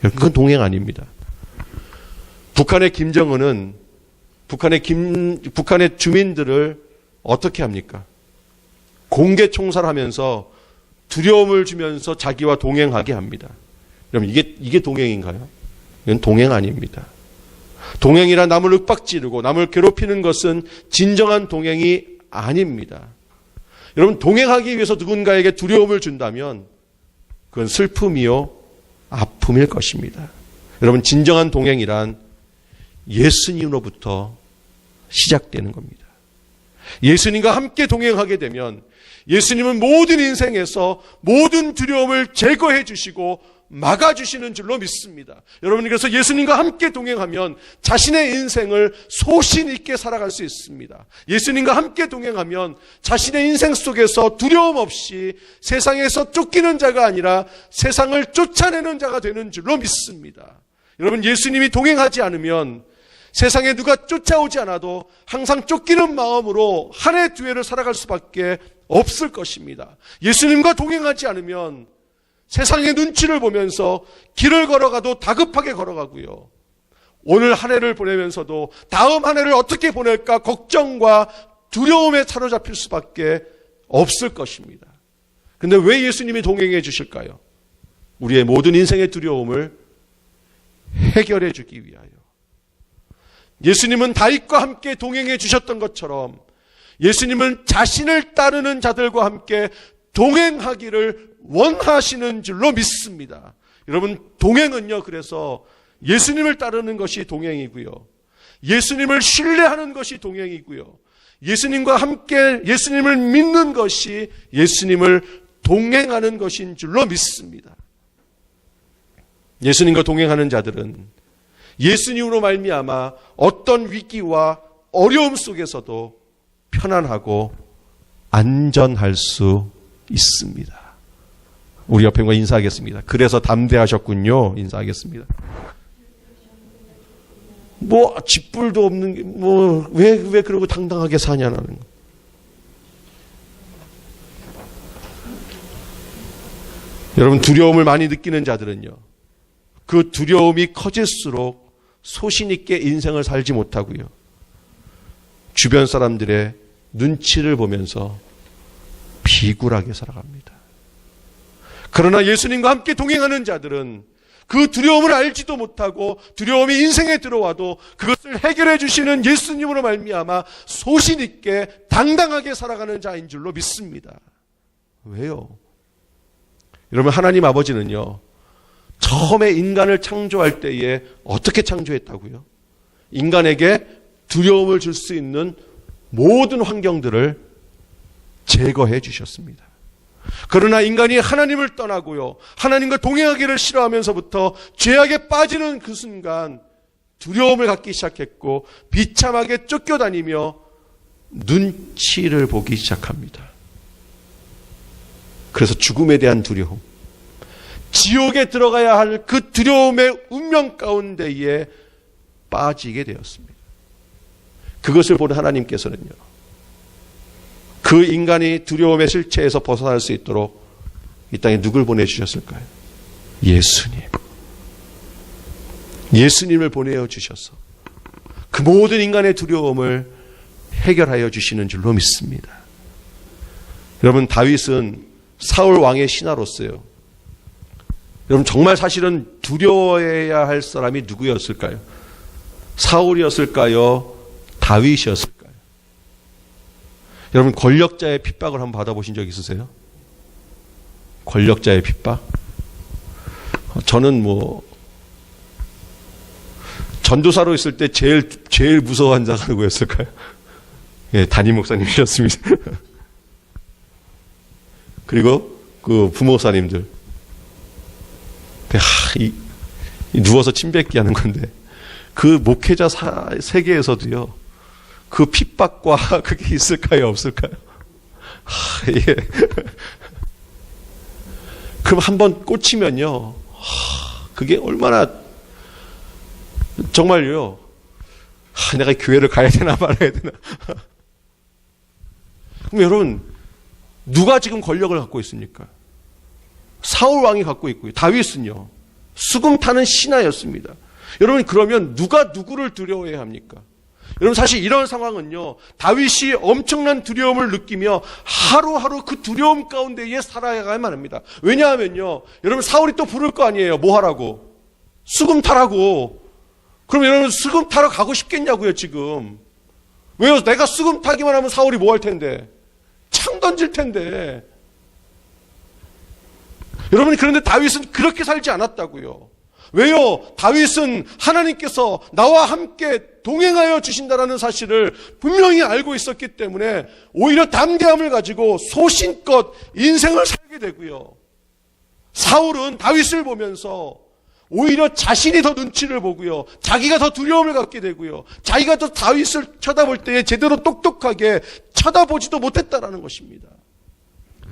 S1: 그건 동행 아닙니다. 북한의 김정은은 북한의 주민들을 어떻게 합니까? 공개 총살하면서 두려움을 주면서 자기와 동행하게 합니다. 그럼 이게 동행인가요? 이건 동행 아닙니다. 동행이라 남을 윽박지르고 남을 괴롭히는 것은 진정한 동행이 아닙니다. 여러분, 동행하기 위해서 누군가에게 두려움을 준다면 그건 슬픔이요, 아픔일 것입니다. 여러분, 진정한 동행이란 예수님으로부터 시작되는 겁니다. 예수님과 함께 동행하게 되면 예수님은 모든 인생에서 모든 두려움을 제거해 주시고 막아주시는 줄로 믿습니다. 여러분, 그래서 예수님과 함께 동행하면 자신의 인생을 소신 있게 살아갈 수 있습니다. 예수님과 함께 동행하면 자신의 인생 속에서 두려움 없이 세상에서 쫓기는 자가 아니라 세상을 쫓아내는 자가 되는 줄로 믿습니다. 여러분, 예수님이 동행하지 않으면 세상에 누가 쫓아오지 않아도 항상 쫓기는 마음으로 한 해 두 해를 살아갈 수밖에 없을 것입니다. 예수님과 동행하지 않으면 세상의 눈치를 보면서 길을 걸어가도 다급하게 걸어가고요. 오늘 한 해를 보내면서도 다음 한 해를 어떻게 보낼까 걱정과 두려움에 사로잡힐 수밖에 없을 것입니다. 그런데 왜 예수님이 동행해 주실까요? 우리의 모든 인생의 두려움을 해결해 주기 위하여. 예수님은 다윗과 함께 동행해 주셨던 것처럼 예수님은 자신을 따르는 자들과 함께 동행하기를 원하시는 줄로 믿습니다. 여러분, 동행은요, 그래서 예수님을 따르는 것이 동행이고요, 예수님을 신뢰하는 것이 동행이고요, 예수님과 함께 예수님을 믿는 것이 예수님을 동행하는 것인 줄로 믿습니다. 예수님과 동행하는 자들은 예수님으로 말미암아 어떤 위기와 어려움 속에서도 편안하고 안전할 수 있습니다. 우리 옆에 분과 인사하겠습니다. 그래서 담대하셨군요. 인사하겠습니다. 쥐뿔도 없는 게, 왜 그러고 당당하게 사냐는 거. 여러분, 두려움을 많이 느끼는 자들은요, 그 두려움이 커질수록 소신 있게 인생을 살지 못하고요, 주변 사람들의 눈치를 보면서 비굴하게 살아갑니다. 그러나 예수님과 함께 동행하는 자들은 그 두려움을 알지도 못하고 두려움이 인생에 들어와도 그것을 해결해 주시는 예수님으로 말미암아 소신 있게 당당하게 살아가는 자인 줄로 믿습니다. 왜요? 여러분, 하나님 아버지는요, 처음에 인간을 창조할 때에 어떻게 창조했다고요? 인간에게 두려움을 줄 수 있는 모든 환경들을 제거해 주셨습니다. 그러나 인간이 하나님을 떠나고요, 하나님과 동행하기를 싫어하면서부터 죄악에 빠지는 그 순간 두려움을 갖기 시작했고 비참하게 쫓겨다니며 눈치를 보기 시작합니다. 그래서 죽음에 대한 두려움, 지옥에 들어가야 할 그 두려움의 운명 가운데에 빠지게 되었습니다. 그것을 보는 하나님께서는요, 그 인간이 두려움의 실체에서 벗어날 수 있도록 이 땅에 누굴 보내주셨을까요? 예수님을 보내주셔서 그 모든 인간의 두려움을 해결하여 주시는 줄로 믿습니다. 여러분, 다윗은 사울 왕의 신하로서요, 여러분 정말 사실은 두려워해야 할 사람이 누구였을까요? 사울이었을까요? 다윗이었을까요? 여러분, 권력자의 핍박을 한번 받아보신 적 있으세요? 권력자의 핍박? 저는 전도사로 있을 때 제일 무서워한 자가 누구였을까요? 예, 담임 목사님이셨습니다. 그리고 그 부목사님들. 누워서 침 뱉기 하는 건데, 그 목회자 세계에서도요, 그 핍박과 그게 있을까요? 없을까요? 예. 그럼 한번 꽂히면요, 그게 얼마나, 정말요, 내가 교회를 가야 되나 말아야 되나. 그럼 여러분, 누가 지금 권력을 갖고 있습니까? 사울 왕이 갖고 있고요. 다윗은요, 수금 타는 신하였습니다. 여러분, 그러면 누가 누구를 두려워해야 합니까? 여러분, 사실 이런 상황은요, 다윗이 엄청난 두려움을 느끼며 하루하루 그 두려움 가운데에 살아야만 합니다. 왜냐하면요, 여러분, 사울이 또 부를 거 아니에요. 뭐 하라고? 수금 타라고. 그럼 여러분, 수금 타러 가고 싶겠냐고요, 지금. 왜요? 내가 수금 타기만 하면 사울이 뭐 할 텐데? 창 던질 텐데. 여러분, 그런데 다윗은 그렇게 살지 않았다고요. 왜요? 다윗은 하나님께서 나와 함께 동행하여 주신다라는 사실을 분명히 알고 있었기 때문에 오히려 담대함을 가지고 소신껏 인생을 살게 되고요. 사울은 다윗을 보면서 오히려 자신이 더 눈치를 보고요, 자기가 더 두려움을 갖게 되고요, 자기가 더 다윗을 쳐다볼 때에 제대로 똑똑하게 쳐다보지도 못했다라는 것입니다.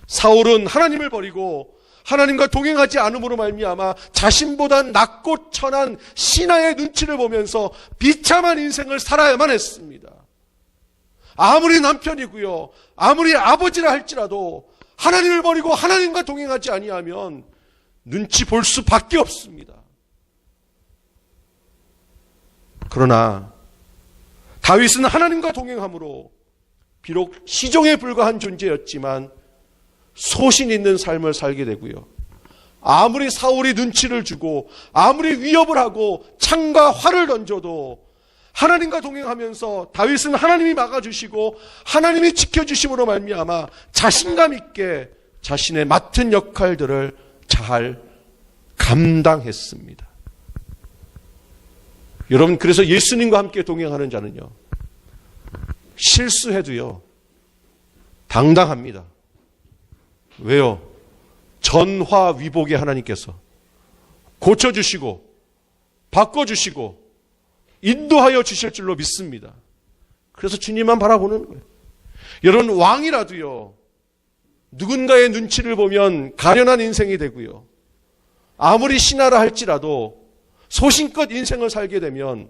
S1: 사울은 하나님을 버리고 하나님과 동행하지 않음으로 말미암아 자신보다 낮고 천한 신하의 눈치를 보면서 비참한 인생을 살아야만 했습니다. 아무리 남편이고요, 아무리 아버지라 할지라도 하나님을 버리고 하나님과 동행하지 아니하면 눈치 볼 수밖에 없습니다. 그러나 다윗은 하나님과 동행함으로 비록 시종에 불과한 존재였지만 소신 있는 삶을 살게 되고요, 아무리 사울이 눈치를 주고 아무리 위협을 하고 창과 활을 던져도 하나님과 동행하면서 다윗은 하나님이 막아주시고 하나님이 지켜주심으로 말미암아 자신감 있게 자신의 맡은 역할들을 잘 감당했습니다. 여러분, 그래서 예수님과 함께 동행하는 자는요, 실수해도요, 당당합니다. 왜요? 전화위복의 하나님께서 고쳐주시고 바꿔주시고 인도하여 주실 줄로 믿습니다. 그래서 주님만 바라보는 거예요. 여러분, 왕이라도요, 누군가의 눈치를 보면 가련한 인생이 되고요, 아무리 신하라 할지라도 소신껏 인생을 살게 되면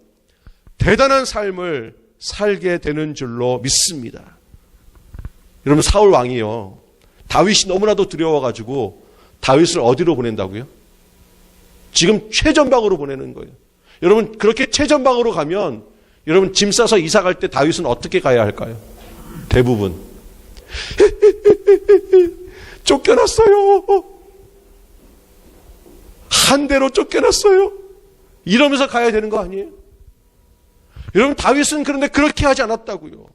S1: 대단한 삶을 살게 되는 줄로 믿습니다. 여러분, 사울 왕이요, 다윗이 너무나도 두려워가지고 다윗을 어디로 보낸다고요? 지금 최전방으로 보내는 거예요. 여러분, 그렇게 최전방으로 가면 여러분, 짐 싸서 이사 갈 때 다윗은 어떻게 가야 할까요? 대부분 쫓겨났어요. 한 대로 쫓겨났어요. 이러면서 가야 되는 거 아니에요? 여러분, 다윗은 그런데 그렇게 하지 않았다고요.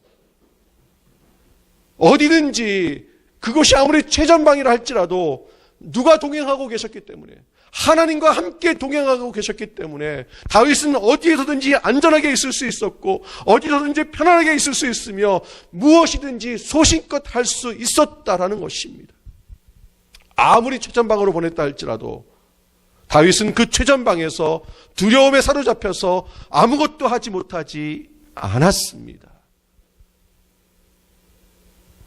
S1: 어디든지 그것이 아무리 최전방이라 할지라도 누가 동행하고 계셨기 때문에, 하나님과 함께 동행하고 계셨기 때문에 다윗은 어디에서든지 안전하게 있을 수 있었고 어디서든지 편안하게 있을 수 있으며 무엇이든지 소신껏 할 수 있었다라는 것입니다. 아무리 최전방으로 보냈다 할지라도 다윗은 그 최전방에서 두려움에 사로잡혀서 아무것도 하지 못하지 않았습니다.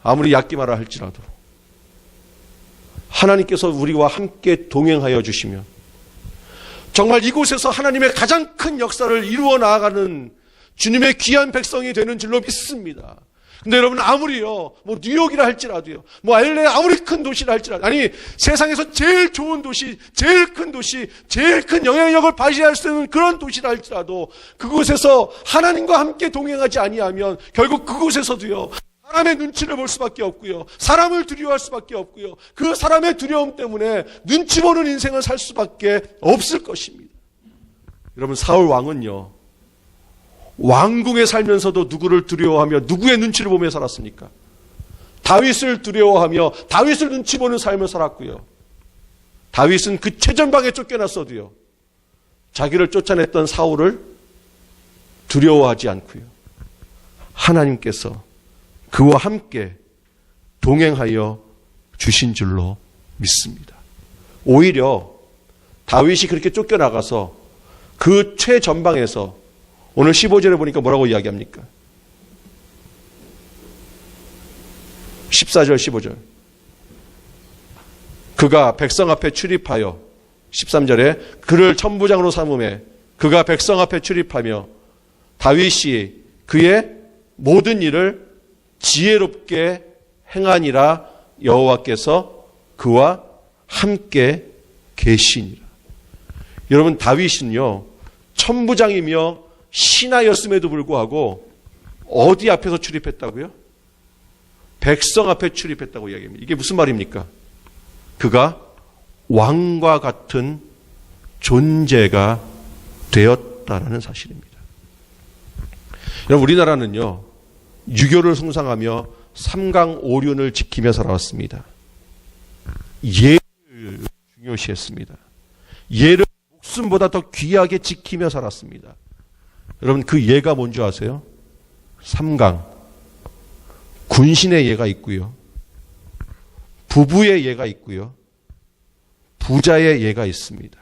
S1: 아무리 얕기마라 할지라도 하나님께서 우리와 함께 동행하여 주시면 정말 이곳에서 하나님의 가장 큰 역사를 이루어 나아가는 주님의 귀한 백성이 되는 줄로 믿습니다. 근데 여러분, 아무리요, 뉴욕이라 할지라도요, LA 아무리 큰 도시라 할지라도, 아니, 세상에서 제일 좋은 도시, 제일 큰 도시, 제일 큰 영향력을 발휘할 수 있는 그런 도시라 할지라도 그곳에서 하나님과 함께 동행하지 아니하면 결국 그곳에서도요, 사람의 눈치를 볼 수밖에 없고요. 사람을 두려워할 수밖에 없고요. 그 사람의 두려움 때문에 눈치 보는 인생을 살 수밖에 없을 것입니다. 여러분, 사울 왕은요, 왕궁에 살면서도 누구를 두려워하며 누구의 눈치를 보며 살았습니까? 다윗을 두려워하며 다윗을 눈치 보는 삶을 살았고요. 다윗은 그 최전방에 쫓겨났어도요, 자기를 쫓아냈던 사울을 두려워하지 않고요, 하나님께서 그와 함께 동행하여 주신 줄로 믿습니다. 오히려 다윗이 그렇게 쫓겨나가서 그 최전방에서 오늘 15절에 보니까 뭐라고 이야기합니까? 14절 15절. 그가 백성 앞에 출입하여 13절에 그를 천부장으로 삼음에 그가 백성 앞에 출입하며 다윗이 그의 모든 일을 지혜롭게 행하니라 여호와께서 그와 함께 계시니라. 여러분, 다윗은요, 천부장이며 신하였음에도 불구하고 어디 앞에서 출입했다고요? 백성 앞에 출입했다고 이야기합니다. 이게 무슨 말입니까? 그가 왕과 같은 존재가 되었다라는 사실입니다. 여러분, 우리나라는요, 유교를 숭상하며 삼강오륜을 지키며 살아왔습니다. 예를 중요시했습니다. 예를 목숨보다 더 귀하게 지키며 살았습니다. 여러분, 그 예가 뭔지 아세요? 삼강. 군신의 예가 있고요, 부부의 예가 있고요, 부자의 예가 있습니다.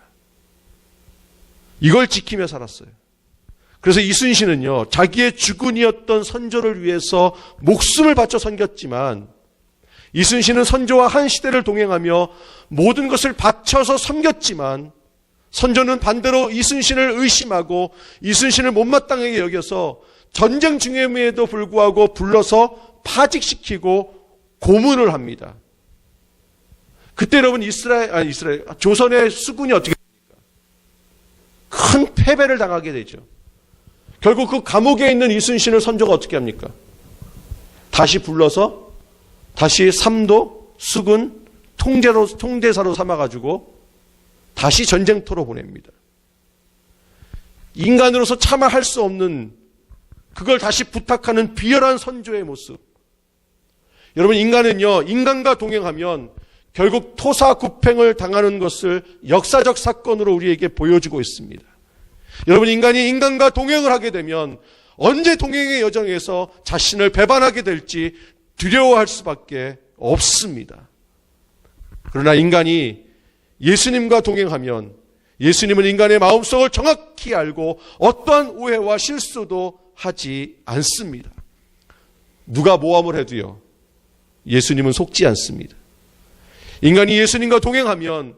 S1: 이걸 지키며 살았어요. 그래서 이순신은요, 자기의 주군이었던 선조를 위해서 목숨을 바쳐 섬겼지만, 이순신은 선조와 한 시대를 동행하며 모든 것을 바쳐서 섬겼지만, 선조는 반대로 이순신을 의심하고 이순신을 못마땅하게 여겨서 전쟁 중임에도 불구하고 불러서 파직시키고 고문을 합니다. 그때 여러분, 조선의 수군이 어떻게 됩니까? 큰 패배를 당하게 되죠. 결국 그 감옥에 있는 이순신을 선조가 어떻게 합니까? 다시 불러서 다시 삼도 수군 통대사로 삼아가지고 다시 전쟁터로 보냅니다. 인간으로서 차마 할 수 없는 그걸 다시 부탁하는 비열한 선조의 모습. 여러분, 인간은요, 인간과 동행하면 결국 토사구팽을 당하는 것을 역사적 사건으로 우리에게 보여주고 있습니다. 여러분, 인간이 인간과 동행을 하게 되면 언제 동행의 여정에서 자신을 배반하게 될지 두려워할 수밖에 없습니다. 그러나 인간이 예수님과 동행하면 예수님은 인간의 마음속을 정확히 알고 어떠한 오해와 실수도 하지 않습니다. 누가 모함을 해도요, 예수님은 속지 않습니다. 인간이 예수님과 동행하면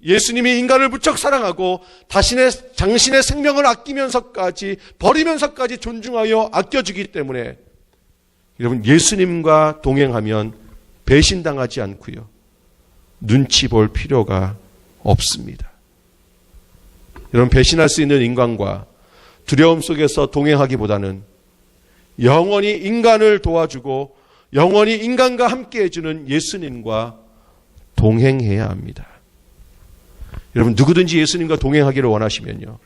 S1: 예수님이 인간을 무척 사랑하고 당신의 생명을 아끼면서까지 버리면서까지 존중하여 아껴주기 때문에 여러분, 예수님과 동행하면 배신당하지 않고요, 눈치 볼 필요가 없습니다. 여러분, 배신할 수 있는 인간과 두려움 속에서 동행하기보다는 영원히 인간을 도와주고 영원히 인간과 함께 해주는 예수님과 동행해야 합니다. 여러분, 누구든지 예수님과 동행하기를 원하시면요,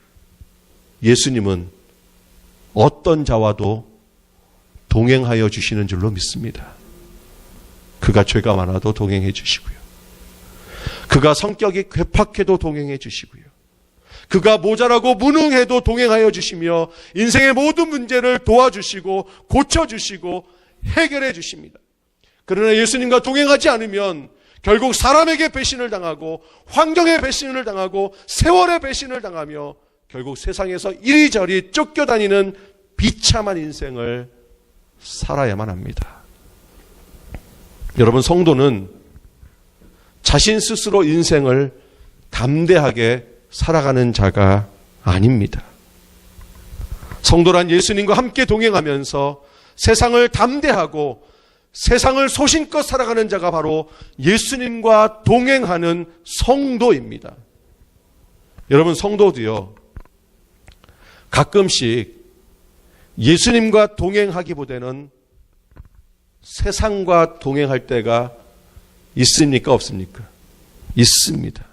S1: 예수님은 어떤 자와도 동행하여 주시는 줄로 믿습니다. 그가 죄가 많아도 동행해 주시고요, 그가 성격이 괴팍해도 동행해 주시고요, 그가 모자라고 무능해도 동행하여 주시며 인생의 모든 문제를 도와주시고 고쳐주시고 해결해 주십니다. 그러나 예수님과 동행하지 않으면 결국 사람에게 배신을 당하고 환경에 배신을 당하고 세월에 배신을 당하며 결국 세상에서 이리저리 쫓겨다니는 비참한 인생을 살아야만 합니다. 여러분, 성도는 자신 스스로 인생을 담대하게 살아가는 자가 아닙니다. 성도란 예수님과 함께 동행하면서 세상을 담대하고 세상을 소신껏 살아가는 자가 바로 예수님과 동행하는 성도입니다. 여러분, 성도도요, 가끔씩 예수님과 동행하기보다는 세상과 동행할 때가 있습니까? 없습니까? 있습니다.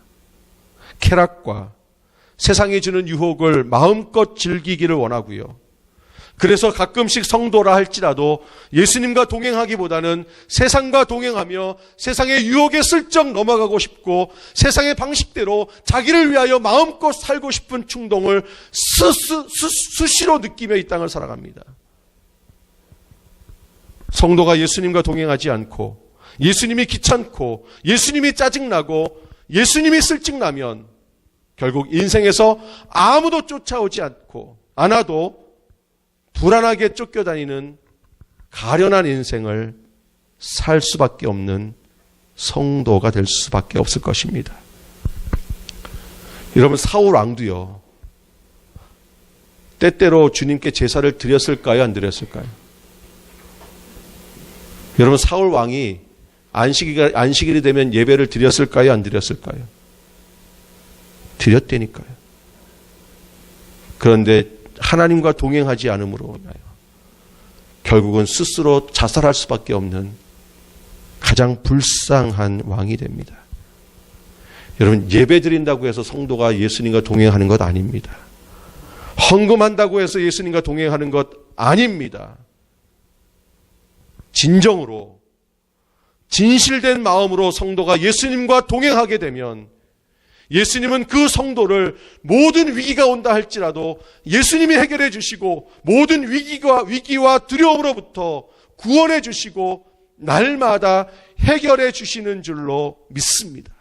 S1: 쾌락과 세상이 주는 유혹을 마음껏 즐기기를 원하고요, 그래서 가끔씩 성도라 할지라도 예수님과 동행하기보다는 세상과 동행하며 세상의 유혹에 슬쩍 넘어가고 싶고 세상의 방식대로 자기를 위하여 마음껏 살고 싶은 충동을 수시로 느끼며 이 땅을 살아갑니다. 성도가 예수님과 동행하지 않고 예수님이 귀찮고 예수님이 짜증나고 예수님이 쓸증나면 결국 인생에서 아무도 쫓아오지 않아도 불안하게 쫓겨다니는 가련한 인생을 살 수밖에 없는 성도가 될 수밖에 없을 것입니다. 여러분, 사울 왕도요, 때때로 주님께 제사를 드렸을까요? 안 드렸을까요? 여러분, 사울 왕이 안식일이 되면 예배를 드렸을까요? 안 드렸을까요? 드렸다니까요. 그런데 하나님과 동행하지 않음으로 결국은 스스로 자살할 수밖에 없는 가장 불쌍한 왕이 됩니다. 여러분, 예배 드린다고 해서 성도가 예수님과 동행하는 것 아닙니다. 헌금한다고 해서 예수님과 동행하는 것 아닙니다. 진정으로 진실된 마음으로 성도가 예수님과 동행하게 되면 예수님은 그 성도를 모든 위기가 온다 할지라도 예수님이 해결해 주시고 모든 위기와 두려움으로부터 구원해 주시고 날마다 해결해 주시는 줄로 믿습니다.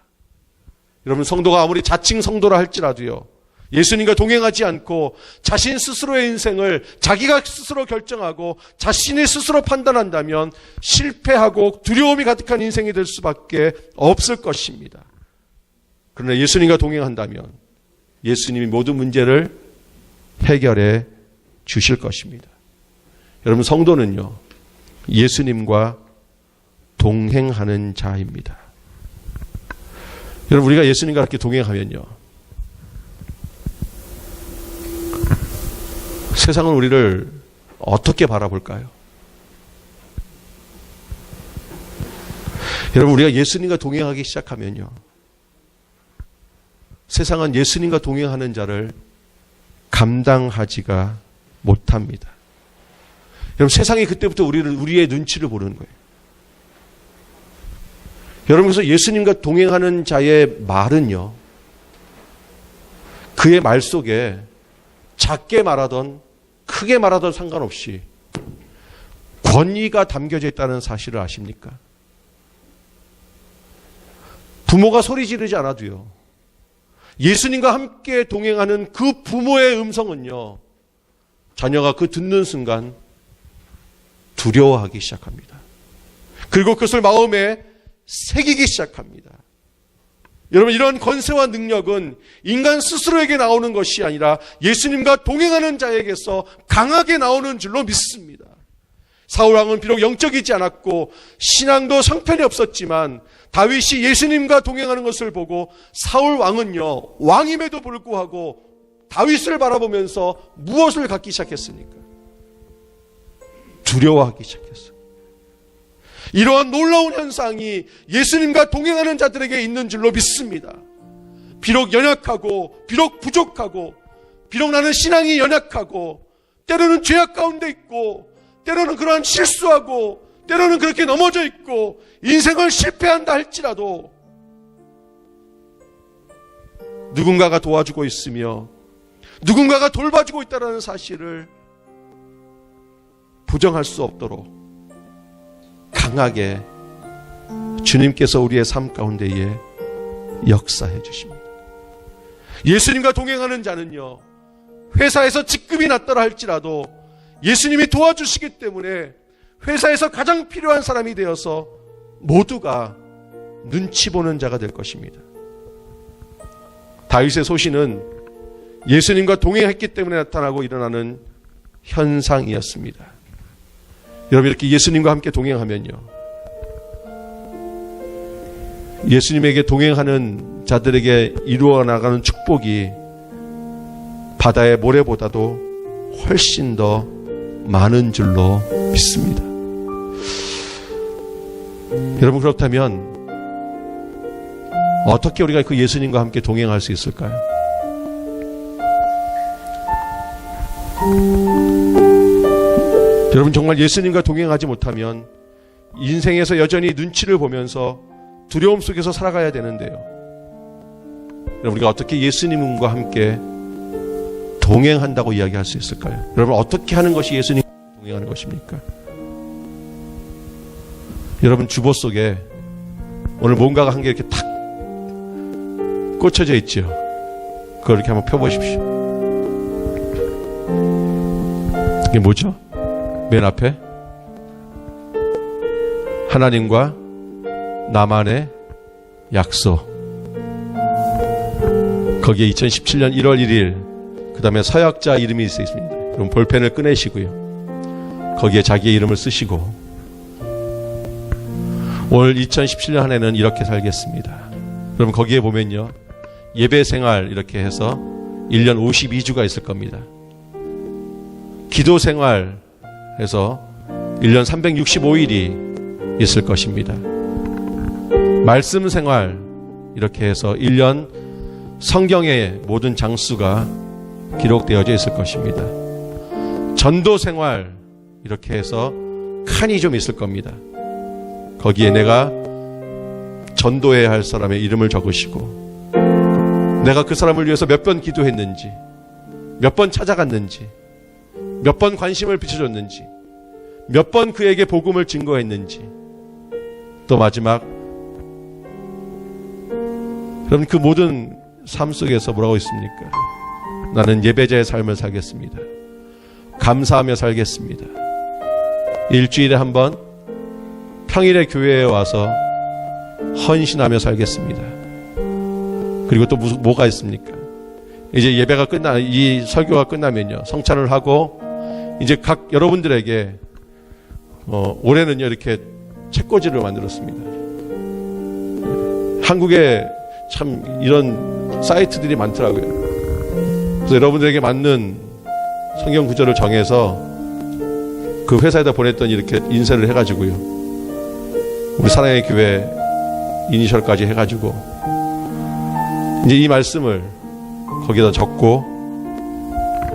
S1: 여러분, 성도가 아무리 자칭 성도라 할지라도요, 예수님과 동행하지 않고 자신 스스로의 인생을 자기가 스스로 결정하고 자신이 스스로 판단한다면 실패하고 두려움이 가득한 인생이 될 수밖에 없을 것입니다. 그러나 예수님과 동행한다면 예수님이 모든 문제를 해결해 주실 것입니다. 여러분, 성도는요, 예수님과 동행하는 자입니다. 여러분, 우리가 예수님과 이렇게 동행하면요, 세상은 우리를 어떻게 바라볼까요? 여러분, 우리가 예수님과 동행하기 시작하면요, 세상은 예수님과 동행하는 자를 감당하지가 못합니다. 여러분, 세상이 그때부터 우리의 눈치를 보는 거예요. 여러분, 그래서 예수님과 동행하는 자의 말은요, 그의 말 속에 작게 말하던 크게 말하던 상관없이 권위가 담겨져 있다는 사실을 아십니까? 부모가 소리 지르지 않아도요, 예수님과 함께 동행하는 그 부모의 음성은요, 자녀가 그 듣는 순간 두려워하기 시작합니다. 그리고 그것을 마음에 새기기 시작합니다. 여러분, 이런 권세와 능력은 인간 스스로에게 나오는 것이 아니라 예수님과 동행하는 자에게서 강하게 나오는 줄로 믿습니다. 사울왕은 비록 영적이지 않았고 신앙도 성편이 없었지만 다윗이 예수님과 동행하는 것을 보고 사울왕은요, 왕임에도 불구하고 다윗을 바라보면서 무엇을 갖기 시작했습니까? 두려워하기 시작했어요. 이러한 놀라운 현상이 예수님과 동행하는 자들에게 있는 줄로 믿습니다. 비록 연약하고 비록 부족하고 비록 나는 신앙이 연약하고 때로는 죄악 가운데 있고 때로는 그러한 실수하고 때로는 그렇게 넘어져 있고 인생을 실패한다 할지라도 누군가가 도와주고 있으며 누군가가 돌봐주고 있다는 사실을 부정할 수 없도록 강하게 주님께서 우리의 삶 가운데에 역사해 주십니다. 예수님과 동행하는 자는요, 회사에서 직급이 낮더라 할지라도 예수님이 도와주시기 때문에 회사에서 가장 필요한 사람이 되어서 모두가 눈치 보는 자가 될 것입니다. 다윗의 소신은 예수님과 동행했기 때문에 나타나고 일어나는 현상이었습니다. 여러분, 이렇게 예수님과 함께 동행하면요, 예수님에게 동행하는 자들에게 이루어 나가는 축복이 바다의 모래보다도 훨씬 더 많은 줄로 믿습니다. 여러분, 그렇다면 어떻게 우리가 그 예수님과 함께 동행할 수 있을까요? 여러분, 정말 예수님과 동행하지 못하면 인생에서 여전히 눈치를 보면서 두려움 속에서 살아가야 되는데요. 여러분, 우리가 어떻게 예수님과 함께 동행한다고 이야기할 수 있을까요? 여러분, 어떻게 하는 것이 예수님과 동행하는 것입니까? 여러분, 주보 속에 오늘 뭔가가 한 개 이렇게 탁 꽂혀져 있죠. 그걸 이렇게 한번 펴보십시오. 이게 뭐죠? 맨 앞에 하나님과 나만의 약속. 거기에 2017년 1월 1일 그 다음에 서약자 이름이 있습니다. 그럼 볼펜을 꺼내시고요, 거기에 자기의 이름을 쓰시고 올 2017년 한 해는 이렇게 살겠습니다. 그럼 거기에 보면요, 예배 생활 이렇게 해서 1년 52주가 있을 겁니다. 기도 생활 해서 1년 365일이 있을 것입니다. 말씀 생활 이렇게 해서 1년 성경의 모든 장수가 기록되어져 있을 것입니다. 전도 생활 이렇게 해서 칸이 좀 있을 겁니다. 거기에 내가 전도해야 할 사람의 이름을 적으시고 내가 그 사람을 위해서 몇 번 기도했는지, 몇 번 찾아갔는지, 몇 번 관심을 비춰줬는지, 몇 번 그에게 복음을 증거했는지, 또 마지막, 그럼 그 모든 삶 속에서 뭐라고 있습니까? 나는 예배자의 삶을 살겠습니다. 감사하며 살겠습니다. 일주일에 한 번 평일에 교회에 와서 헌신하며 살겠습니다. 그리고 또 뭐가 있습니까? 이제 예배가 이 설교가 끝나면요, 성찬을 하고 이제 각 여러분들에게 올해는요 이렇게 책꽂이를 만들었습니다. 한국에 참 이런 사이트들이 많더라고요. 그래서 여러분들에게 맞는 성경 구절을 정해서 그 회사에다 보냈더니 이렇게 인쇄를 해가지고요, 우리 사랑의 교회 이니셜까지 해가지고 이제 이 말씀을 거기다 적고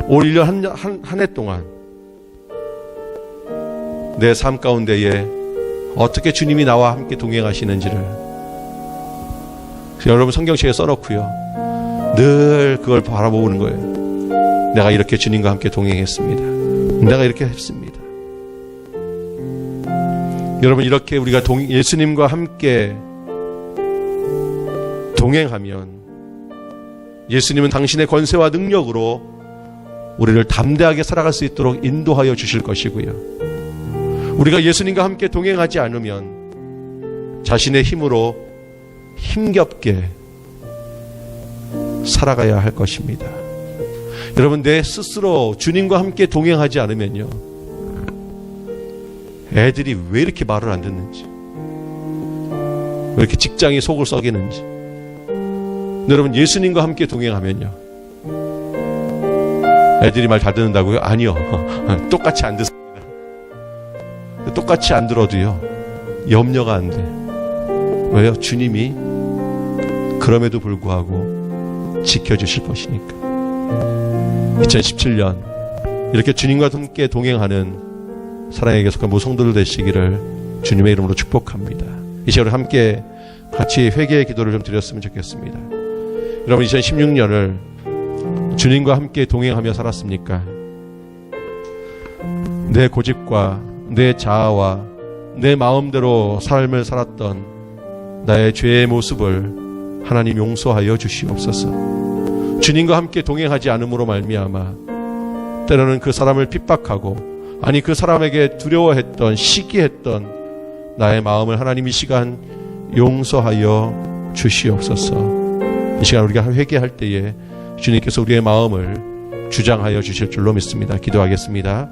S1: 올 1년 한 해 동안 내 삶 가운데에 어떻게 주님이 나와 함께 동행하시는지를 여러분 성경책에 써놓고요, 늘 그걸 바라보는 거예요. 내가 이렇게 주님과 함께 동행했습니다. 내가 이렇게 했습니다. 여러분, 이렇게 우리가 예수님과 함께 동행하면 예수님은 당신의 권세와 능력으로 우리를 담대하게 살아갈 수 있도록 인도하여 주실 것이고요, 우리가 예수님과 함께 동행하지 않으면 자신의 힘으로 힘겹게 살아가야 할 것입니다. 여러분, 내 스스로 주님과 함께 동행하지 않으면요, 애들이 왜 이렇게 말을 안 듣는지, 왜 이렇게 직장이 속을 썩이는지. 여러분, 예수님과 함께 동행하면요, 애들이 말 잘 듣는다고요? 아니요. 똑같이 안 듣습니다. 똑같이 안 들어도요, 염려가 안 돼. 왜요? 주님이 그럼에도 불구하고 지켜주실 것이니까. 2017년 이렇게 주님과 함께 동행하는 사랑에게 속한 모성도들 되시기를 주님의 이름으로 축복합니다. 이 시간에 함께 같이 회개의 기도를 좀 드렸으면 좋겠습니다. 여러분, 2016년을 주님과 함께 동행하며 살았습니까? 내 고집과 내 자아와 내 마음대로 삶을 살았던 나의 죄의 모습을 하나님 용서하여 주시옵소서. 주님과 함께 동행하지 않음으로 말미암아 때로는 그 사람을 핍박하고, 아니 그 사람에게 두려워했던, 시기했던 나의 마음을 하나님 이 시간 용서하여 주시옵소서. 이 시간 우리가 회개할 때에 주님께서 우리의 마음을 주장하여 주실 줄로 믿습니다. 기도하겠습니다.